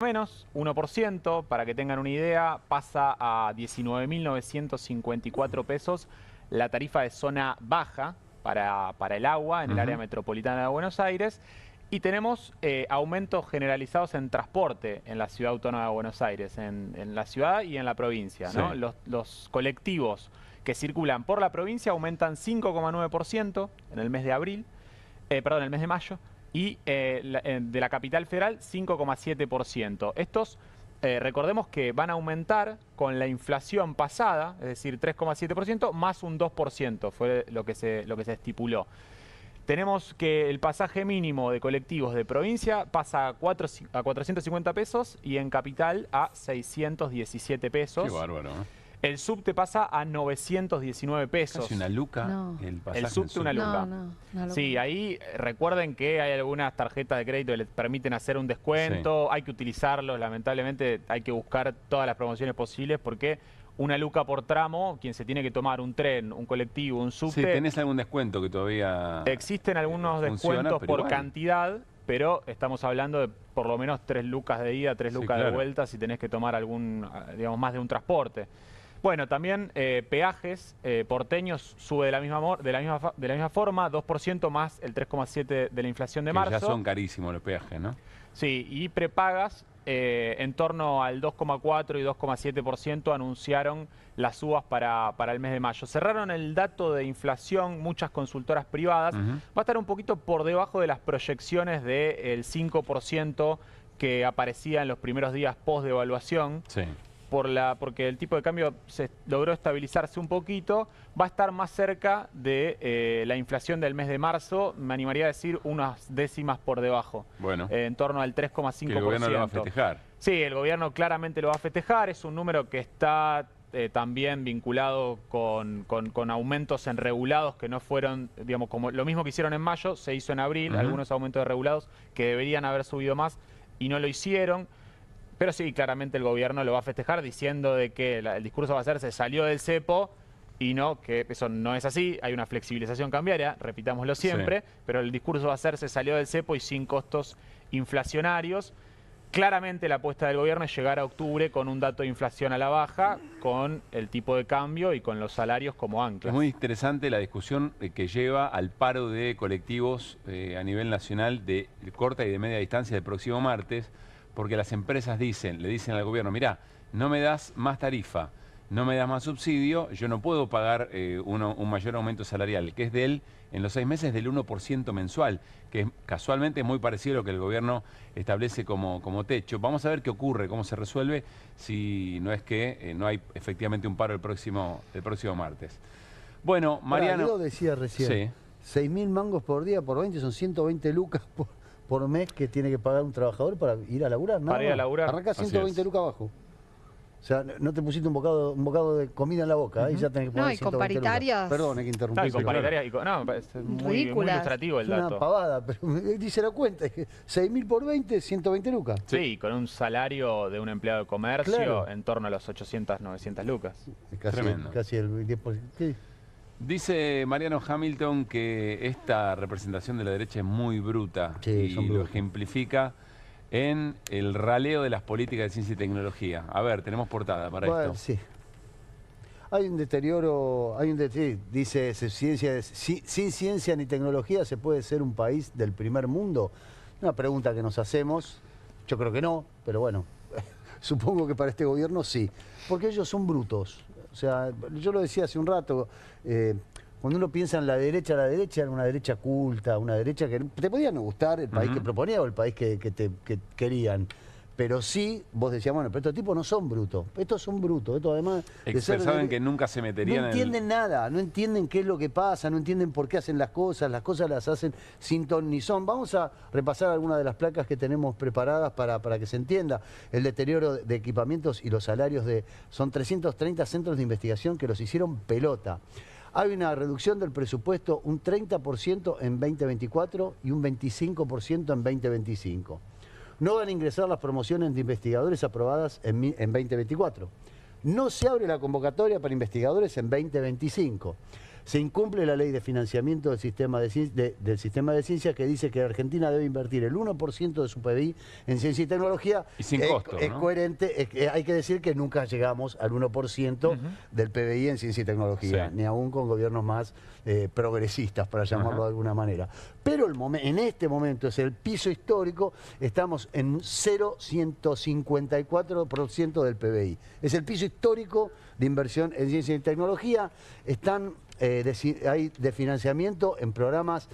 menos 1%, para que tengan una idea, pasa a 19.954 pesos la tarifa de zona baja para el agua en el área metropolitana de Buenos Aires. Y tenemos aumentos generalizados en transporte en la Ciudad Autónoma de Buenos Aires, en la ciudad y en la provincia, ¿no? Sí. Los colectivos que circulan por la provincia aumentan 5,9% en el mes de abril, perdón, el mes de mayo, y de la capital federal 5,7%. Estos, recordemos que van a aumentar con la inflación pasada, es decir, 3,7% más un 2%, fue lo que se estipuló. Tenemos que el pasaje mínimo de colectivos de provincia pasa a 450 pesos y en capital a 617 pesos. Qué bárbaro, ¿eh? El subte pasa a 919 pesos. Casi una luca el pasaje. El subte una luca. No, sí, ahí recuerden que hay algunas tarjetas de crédito que les permiten hacer un descuento, hay que utilizarlos, lamentablemente hay que buscar todas las promociones posibles porque una luca por tramo, quien se tiene que tomar un tren, un colectivo, un subte... Sí, ¿tenés algún descuento que todavía existen algunos descuentos por igual cantidad, pero estamos hablando de por lo menos 3 lucas de ida, 3 lucas de vuelta si tenés que tomar algún, digamos, más de un transporte. Bueno, también peajes porteños sube de la misma forma, 2% más el 3,7% de la inflación de marzo. Ya son carísimos los peajes, ¿no? Sí, y prepagas en torno al 2,4 y 2,7% anunciaron las subas para el mes de mayo. Cerraron el dato de inflación muchas consultoras privadas. Va a estar un poquito por debajo de las proyecciones del 5% que aparecía en los primeros días post-devaluación. Sí. Porque el tipo de cambio se logró estabilizarse un poquito, va a estar más cerca de la inflación del mes de marzo, me animaría a decir unas décimas por debajo. Bueno. En torno al 3,5%. Que el gobierno lo va a festejar. Sí, el gobierno claramente lo va a festejar, es un número que está también vinculado con aumentos en regulados que no fueron, digamos, como lo mismo que hicieron en mayo, se hizo en abril, algunos aumentos de regulados que deberían haber subido más y no lo hicieron. Pero sí, claramente el gobierno lo va a festejar diciendo de que el discurso va a ser se salió del cepo y no, que eso no es así. Hay una flexibilización cambiaria, repitámoslo siempre, pero el discurso va a ser se salió del cepo y sin costos inflacionarios. Claramente la apuesta del gobierno es llegar a octubre con un dato de inflación a la baja, con el tipo de cambio y con los salarios como anclas. Es muy interesante la discusión que lleva al paro de colectivos a nivel nacional de corta y de media distancia el próximo martes, porque las empresas le dicen al gobierno, mirá, no me das más tarifa, no me das más subsidio, yo no puedo pagar un mayor aumento salarial, que es en los 6 meses del 1% mensual, que casualmente es muy parecido a lo que el gobierno establece como techo. Vamos a ver qué ocurre, cómo se resuelve, si no es que no hay efectivamente un paro el próximo martes. Bueno, Mariano... Yo decía recién, 6.000 mangos por día por 20 son 120 lucas por mes que tiene que pagar un trabajador para ir a laburar, ¿no? Para ir a laburar. Arrancás 120 lucas abajo. O sea, no te pusiste un bocado de comida en la boca, y ya tenés que poner 120 y con paritarias. lucas. Perdón, hay que interrumpir. Y con paritarias, es muy ilustrativo el dato. Es una pavada, pero dice la cuenta, es que 6.000 por 20, 120 lucas. Sí, con un salario de un empleado de comercio en torno a los 800, 900 lucas. Tremendo. Casi el 10%. ¿Qué? Dice Mariano Hamilton que esta representación de la derecha es muy bruta y lo ejemplifica en el raleo de las políticas de ciencia y tecnología. A ver, tenemos portada para esto. Sí. Hay un deterioro, dice, sin ciencia ni tecnología se puede ser un país del primer mundo. Una pregunta que nos hacemos, yo creo que no, pero bueno, supongo que para este gobierno sí, porque ellos son brutos. O sea, yo lo decía hace un rato, cuando uno piensa en la derecha era una derecha culta, una derecha que te podía no gustar el país que proponía o el país que querían. Pero sí, vos decías, bueno, pero estos tipos no son brutos. Estos son brutos. Estos además expresaban que nunca se meterían no entienden nada, no entienden qué es lo que pasa, no entienden por qué hacen las cosas las hacen sin ton ni son. Vamos a repasar algunas de las placas que tenemos preparadas para que se entienda. El deterioro de equipamientos y los salarios son 330 centros de investigación que los hicieron pelota. Hay una reducción del presupuesto, un 30% en 2024 y un 25% en 2025. No van a ingresar las promociones de investigadores aprobadas en 2024. No se abre la convocatoria para investigadores en 2025. Se incumple la ley de financiamiento del sistema de ciencia que dice que Argentina debe invertir el 1% de su PBI en ciencia y tecnología. Y sin costo, es ¿no? coherente, hay que decir que nunca llegamos al 1% del PBI en ciencia y tecnología, Sí. ni aún con gobiernos más progresistas, para llamarlo de alguna manera. Pero en este momento es el piso histórico, estamos en 0,154% del PBI. Es el piso histórico de inversión en ciencia y tecnología. Hay de financiamiento en programas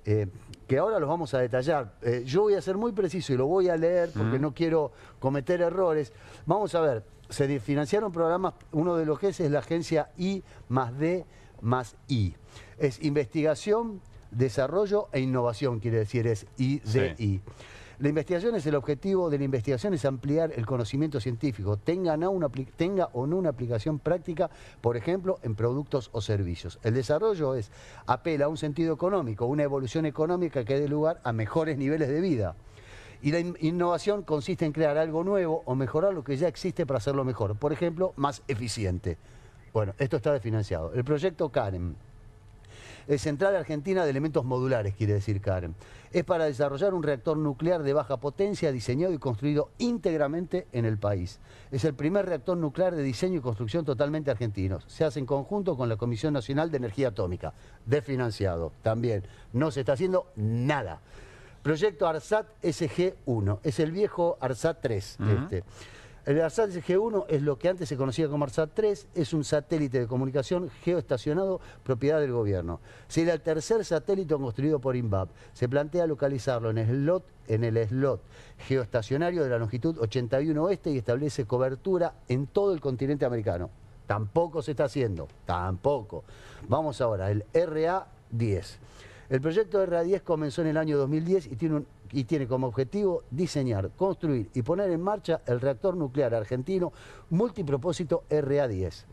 que ahora los vamos a detallar. Yo voy a ser muy preciso y lo voy a leer porque no quiero cometer errores. Vamos a ver, se financiaron programas, uno de los que es la agencia I+D+I. Es investigación, desarrollo e innovación, quiere decir, es IDI. Sí. La investigación es el objetivo de la investigación, es ampliar el conocimiento científico, tenga o no una aplicación práctica, por ejemplo, en productos o servicios. El desarrollo apela a un sentido económico, una evolución económica que dé lugar a mejores niveles de vida. Y la innovación consiste en crear algo nuevo o mejorar lo que ya existe para hacerlo mejor, por ejemplo, más eficiente. Bueno, esto está desfinanciado. El proyecto Karen. Es Central Argentina de Elementos Modulares, quiere decir Karen. Es para desarrollar un reactor nuclear de baja potencia diseñado y construido íntegramente en el país. Es el primer reactor nuclear de diseño y construcción totalmente argentinos. Se hace en conjunto con la Comisión Nacional de Energía Atómica. Desfinanciado también. No se está haciendo nada. Proyecto ARSAT SG-1. Es el viejo ARSAT 3. El ARSAT SG-1 es lo que antes se conocía como ARSAT 3, es un satélite de comunicación geoestacionado propiedad del gobierno. Sería el tercer satélite construido por INVAP. Se plantea localizarlo en el slot geoestacionario de la longitud 81 oeste y establece cobertura en todo el continente americano. Tampoco se está haciendo, tampoco. Vamos ahora, el RA-10. El proyecto RA-10 comenzó en el año 2010 y tiene como objetivo diseñar, construir y poner en marcha el reactor nuclear argentino multipropósito RA-10.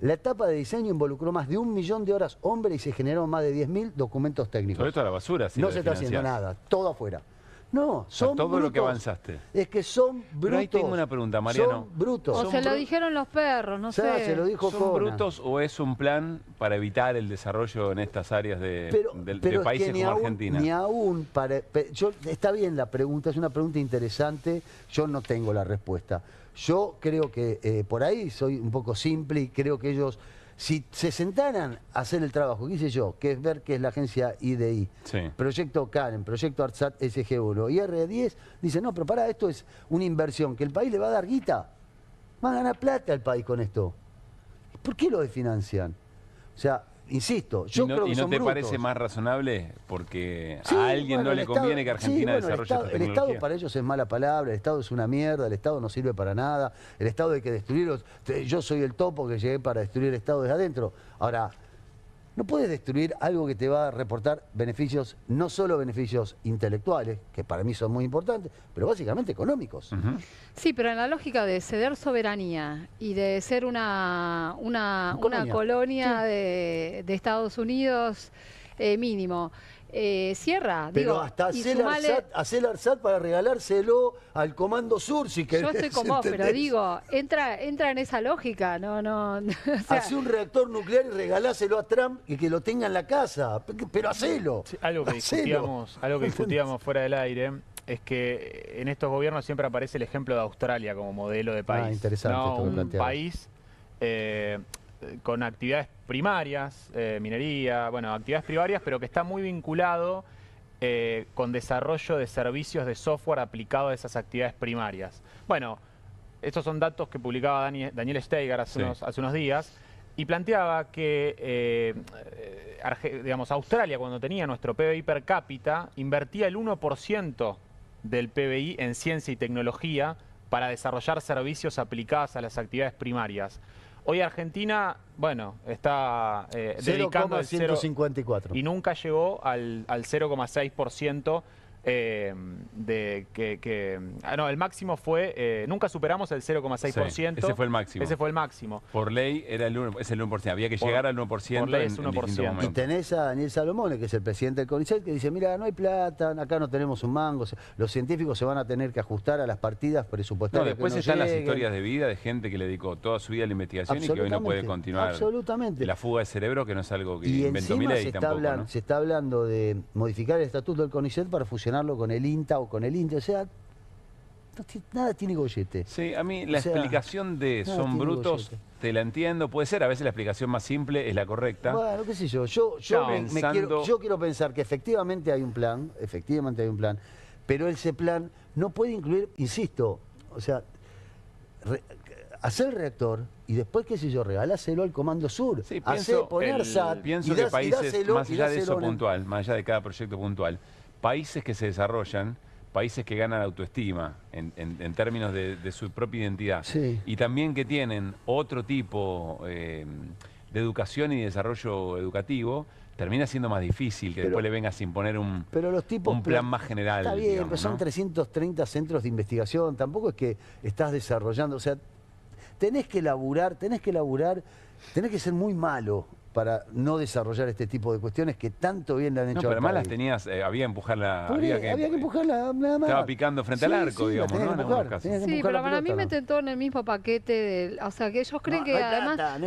La etapa de diseño involucró más de 1 millón de horas hombre y se generaron más de 10.000 documentos técnicos. Sobre esto a la basura, sí. No se está haciendo nada, todo afuera. No, son todo brutos. Lo que avanzaste. Es que son brutos. Pero ahí tengo una pregunta, Mariano. Son brutos. O se lo dijeron los perros, no sé. Se lo dijo ¿Son Cona. brutos o es un plan para evitar el desarrollo en estas áreas de países como Argentina? Ni aún está bien la pregunta, es una pregunta interesante, yo no tengo la respuesta. Yo creo que por ahí soy un poco simple y creo que ellos, si se sentaran a hacer el trabajo, qué sé yo, que es ver qué es la agencia IDI, proyecto Karen, proyecto ARSAT SG-1 y R10, dicen, no, pero para, esto es una inversión que el país le va a dar guita, va a ganar plata al país con esto. ¿Por qué lo desfinancian? O sea, insisto, yo creo que ¿Y no son te brutos. parece más razonable? Porque Sí, a alguien bueno, no le conviene que Argentina desarrolle esta el tecnología. Estado para ellos es mala palabra, el Estado es una mierda, el Estado no sirve para nada, el Estado hay que destruirlo. Yo soy el topo que llegué para destruir el Estado desde adentro. Ahora, no puedes destruir algo que te va a reportar beneficios, no solo beneficios intelectuales, que para mí son muy importantes, pero básicamente económicos. Sí, pero en la lógica de ceder soberanía y de ser una colonia de Estados Unidos mínimo, cierra. Pero digo, hasta y hacer sumale- el ARSAT para regalárselo al Comando Sur, si querés. Yo estoy con vos, pero ¿entendés? digo, entra en esa lógica, no. O sea, Hacé un reactor nuclear y regaláselo a Trump y que lo tenga en la casa. Pero hacelo. Sí, algo que discutíamos fuera del aire es que en estos gobiernos siempre aparece el ejemplo de Australia como modelo de país. Interesante ¿no? esto que Un planteabas. país con actividades primarias, minería, bueno, actividades primarias, pero que está muy vinculado con desarrollo de servicios de software aplicado a esas actividades primarias. Bueno, estos son datos que publicaba Daniel Steiger hace unos días y planteaba que digamos, Australia, cuando tenía nuestro PBI per cápita, invertía el 1% del PBI en ciencia y tecnología para desarrollar servicios aplicados a las actividades primarias. Hoy Argentina, bueno, está dedicando el 0,154. y nunca llegó al 0,6% No, el máximo fue, nunca superamos el 0,6%. Sí, ese fue el máximo. Ese fue el máximo. Por ley era es el 1%, había que llegar al 1% por ley es en 1%. distintos momentos. Y tenés a Daniel Salomone, que es el presidente del CONICET, que dice, mira, no hay plata, acá no tenemos un mango, los científicos se van a tener que ajustar a las partidas presupuestarias. No, después que no están las lleguen. historias de vida de gente que le dedicó toda su vida a la investigación y que hoy no puede continuar. Absolutamente. La fuga de cerebro, que no es algo que Y inventó encima Milei tampoco, ¿no? se está hablando de modificar el estatuto del CONICET para fusionarlo con el INTA o con el INTE, o sea, nada tiene gollete. Sí, a mí la explicación de son brutos, te la entiendo, puede ser, a veces la explicación más simple es la correcta. Bueno, qué sé yo, yo quiero pensar que efectivamente hay un plan, pero ese plan no puede incluir, insisto, o sea, hacer el reactor y después, qué sé yo, regaláselo al Comando Sur. Sí, pienso que países, más allá de eso puntual, más allá de cada proyecto puntual, países que se desarrollan, países que ganan autoestima en términos de su propia identidad, y también que tienen otro tipo de educación y desarrollo educativo, termina siendo más difícil que después le vengas a imponer un plan más general. Está bien, digamos, pero son 330 centros de investigación, tampoco es que estás desarrollando, o sea, tenés que laburar, tenés que ser muy malo para no desarrollar este tipo de cuestiones que tanto bien le han hecho al pero además país. las tenías, había que empujarla. Había que empujarla nada más. Estaba picando frente al arco, digamos, ¿no? En algunos casos. Sí, pero para mí meten todo en el mismo paquete. O sea, que ellos creen que además...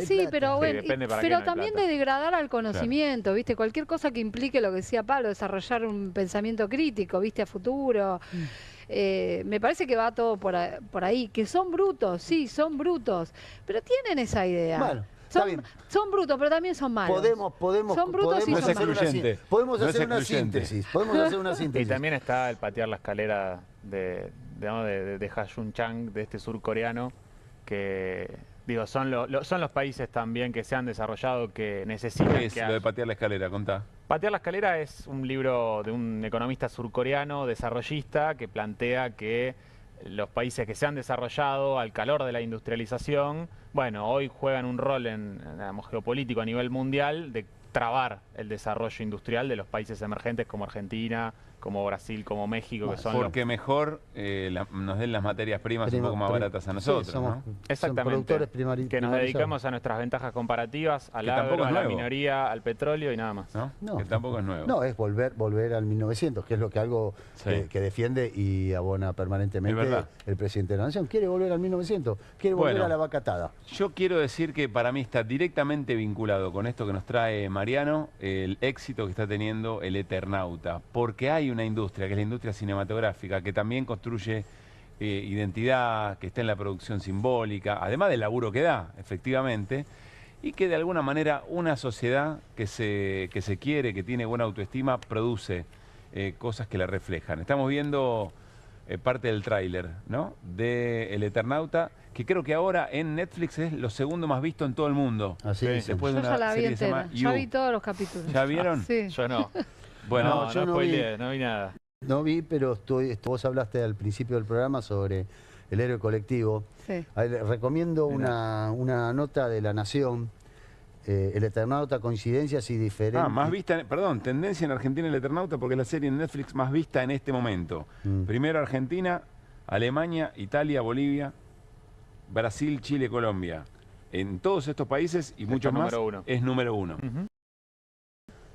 Sí, pero bueno, pero también de degradar al conocimiento, ¿viste? Cualquier cosa que implique lo que decía Pablo, desarrollar un pensamiento crítico, ¿viste? A futuro. Me parece que va todo por ahí. Que son brutos, sí, son brutos, pero tienen esa idea. Bueno. Son brutos, pero también son malos. Son brutos y son malos. Podemos hacer una síntesis. Y también está el patear la escalera de Ha-Joon Chang, de este surcoreano, que digo, son los países también que se han desarrollado que necesitan. ¿Qué es lo de patear la escalera? Contá. Patear la escalera es un libro de un economista surcoreano, desarrollista, que plantea que los países que se han desarrollado al calor de la industrialización, bueno, hoy juegan un rol digamos, geopolítico a nivel mundial de trabar el desarrollo industrial de los países emergentes como Argentina, como Brasil, como México, que son porque mejor nos den las materias primas un poco más baratas a nosotros, sí, somos, ¿no? Exactamente, que nos dedicamos a nuestras ventajas comparativas, al agro, a la minoría, al petróleo y nada más. No, que tampoco es nuevo. No, es volver al 1900, que es lo que que defiende y abona permanentemente el presidente de la Nación. Quiere volver al 1900, quiere volver a la vaca atada. Yo quiero decir que para mí está directamente vinculado con esto que nos trae Mariano, el éxito que está teniendo el Eternauta, porque hay una industria, que es la industria cinematográfica, que también construye identidad, que está en la producción simbólica, además del laburo que da, efectivamente, y que de alguna manera una sociedad que se quiere, que tiene buena autoestima, produce cosas que la reflejan. Estamos viendo parte del tráiler, ¿no?, de El Eternauta, que creo que ahora en Netflix es lo segundo más visto en todo el mundo. Así es. Yo ya la vi entera, ya vi todos los capítulos. ¿Ya vieron? Sí. Yo no. Bueno, yo no vi nada. No vi, pero vos hablaste al principio del programa sobre el héroe colectivo. Sí. Recomiendo una nota de La Nación, El Eternauta, coincidencias y diferentes... más vista, tendencia en Argentina El Eternauta, porque es la serie en Netflix más vista en este momento. Primero Argentina, Alemania, Italia, Bolivia, Brasil, Chile, Colombia. En todos estos países y muchos más es número uno.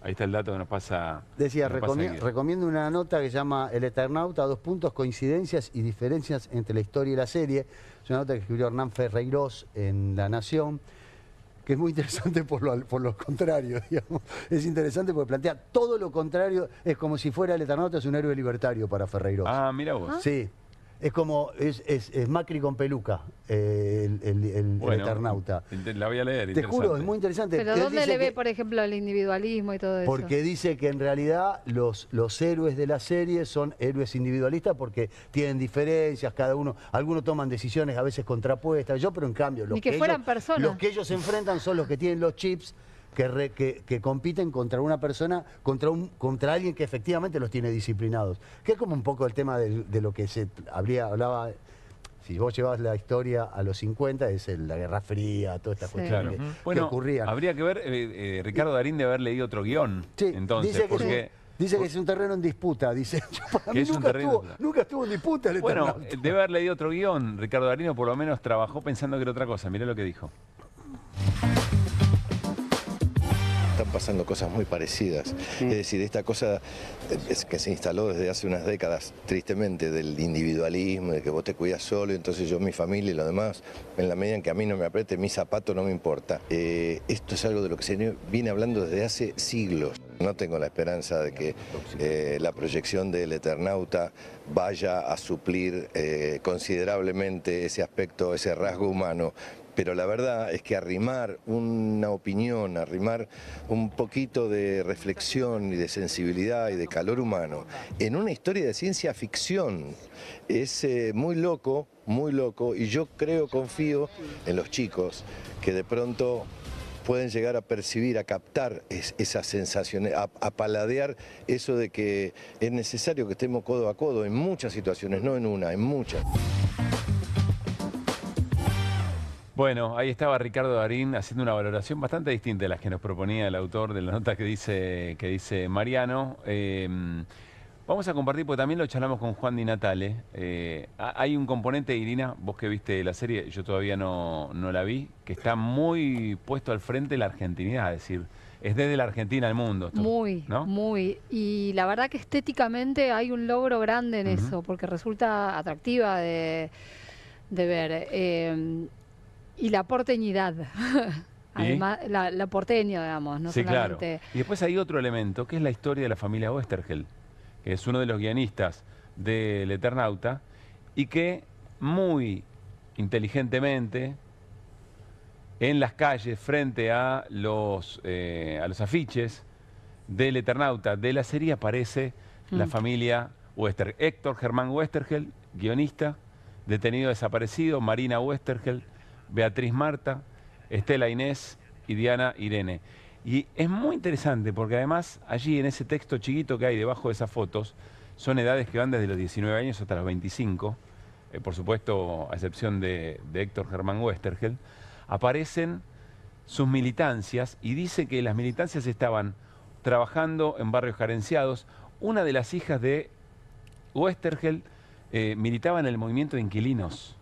Ahí está el dato que nos pasa. Decía, recomiendo una nota que se llama El Eternauta, coincidencias y diferencias entre la historia y la serie. Es una nota que escribió Hernán Ferreirós en La Nación, que es muy interesante por lo contrario, digamos. Es interesante porque plantea todo lo contrario, es como si fuera El Eternauta es un héroe libertario para Ferreirós. Ah, mira vos. Sí. Es como, es Macri con peluca, el Eternauta. La voy a leer. Te juro, es muy interesante. Pero ¿dónde le ve, por ejemplo, el individualismo y todo eso? Porque dice que en realidad los héroes de la serie son héroes individualistas porque tienen diferencias, cada uno, algunos toman decisiones a veces contrapuestas, pero en cambio los que ellos enfrentan son los que tienen los chips, que compiten contra una persona, contra alguien que efectivamente los tiene disciplinados. Que es como un poco el tema de lo que hablaba, si vos llevas la historia a los 50, es la Guerra Fría, todas estas cuestiones que ocurrían. Habría que ver, Ricardo Darín debe haber leído otro guión, entonces, dice que porque Dice que es un terreno en disputa, dice. Para mí nunca estuvo en disputa el Bueno, Eternauta. debe haber leído otro guión. Ricardo Darín por lo menos trabajó pensando que era otra cosa. Mirá lo que dijo. Están pasando cosas muy parecidas. Es decir, esta cosa que se instaló desde hace unas décadas, tristemente, del individualismo, de que vos te cuidas solo, y entonces yo, mi familia y lo demás, en la medida en que a mí no me apriete mi zapato, no me importa. Esto es algo de lo que se viene hablando desde hace siglos. No tengo la esperanza de que la proyección del Eternauta vaya a suplir considerablemente ese aspecto, ese rasgo humano. Pero la verdad es que arrimar una opinión, arrimar un poquito de reflexión y de sensibilidad y de calor humano en una historia de ciencia ficción es muy loco, y yo confío en los chicos que de pronto pueden llegar a percibir, a captar esas sensaciones, a paladear eso de que es necesario que estemos codo a codo en muchas situaciones, no en una, en muchas. Bueno, ahí estaba Ricardo Darín haciendo una valoración bastante distinta de las que nos proponía el autor de la nota que dice Mariano. Vamos a compartir, porque también lo charlamos con Juan Di Natale. Hay un componente, Irina, vos que viste la serie, yo todavía no la vi, que está muy puesto al frente de la argentinidad, es decir, es desde la Argentina al mundo. Esto, muy, ¿no? muy. Y la verdad que estéticamente hay un logro grande en eso, porque resulta atractiva de ver. Y la porteñidad, además, la porteña, digamos, no sí, solamente... Claro. Y después hay otro elemento, que es la historia de la familia Oesterheld, que es uno de los guionistas del Eternauta, y que muy inteligentemente, en las calles, frente a los afiches del Eternauta de la serie, aparece la familia Oesterheld. Héctor Germán Oesterheld, guionista, detenido desaparecido, Marina Oesterheld, Beatriz Marta, Estela Inés y Diana Irene. Y es muy interesante porque además allí en ese texto chiquito que hay debajo de esas fotos son edades que van desde los 19 años hasta los 25, por supuesto a excepción de Héctor Germán Oesterheld, aparecen sus militancias y dice que las militancias estaban trabajando en barrios carenciados. Una de las hijas de Oesterheld militaba en el movimiento de inquilinos.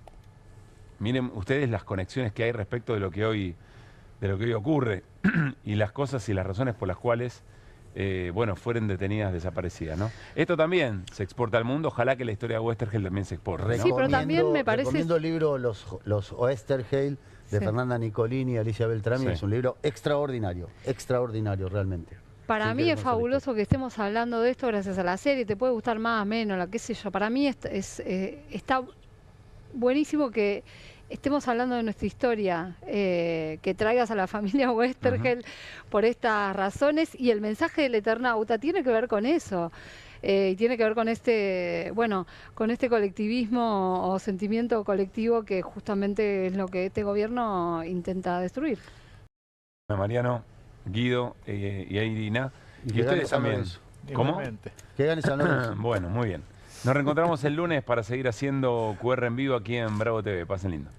Miren ustedes las conexiones que hay respecto de lo que hoy ocurre y las cosas y las razones por las cuales fueron detenidas, desaparecidas, ¿no? Esto también se exporta al mundo, ojalá que la historia de Oesterheld también se exporte, ¿no? Sí, pero también me parece... Recomiendo el libro Los Oesterheld de Fernanda Nicolini y Alicia Beltrami, es un libro extraordinario realmente. Para mí es fabuloso que estemos hablando de esto gracias a la serie, te puede gustar más, menos, qué sé yo, para mí está buenísimo que estemos hablando de nuestra historia, que traigas a la familia Oesterheld por estas razones, y el mensaje del Eternauta tiene que ver con eso, tiene que ver con con este colectivismo o sentimiento colectivo que justamente es lo que este gobierno intenta destruir. Mariano, Guido y Irina, y ustedes también. ¿Cómo? Que gane San Lorenzo. Bueno, muy bien. Nos reencontramos el lunes para seguir haciendo QR en vivo aquí en Bravo TV. Pasen lindo.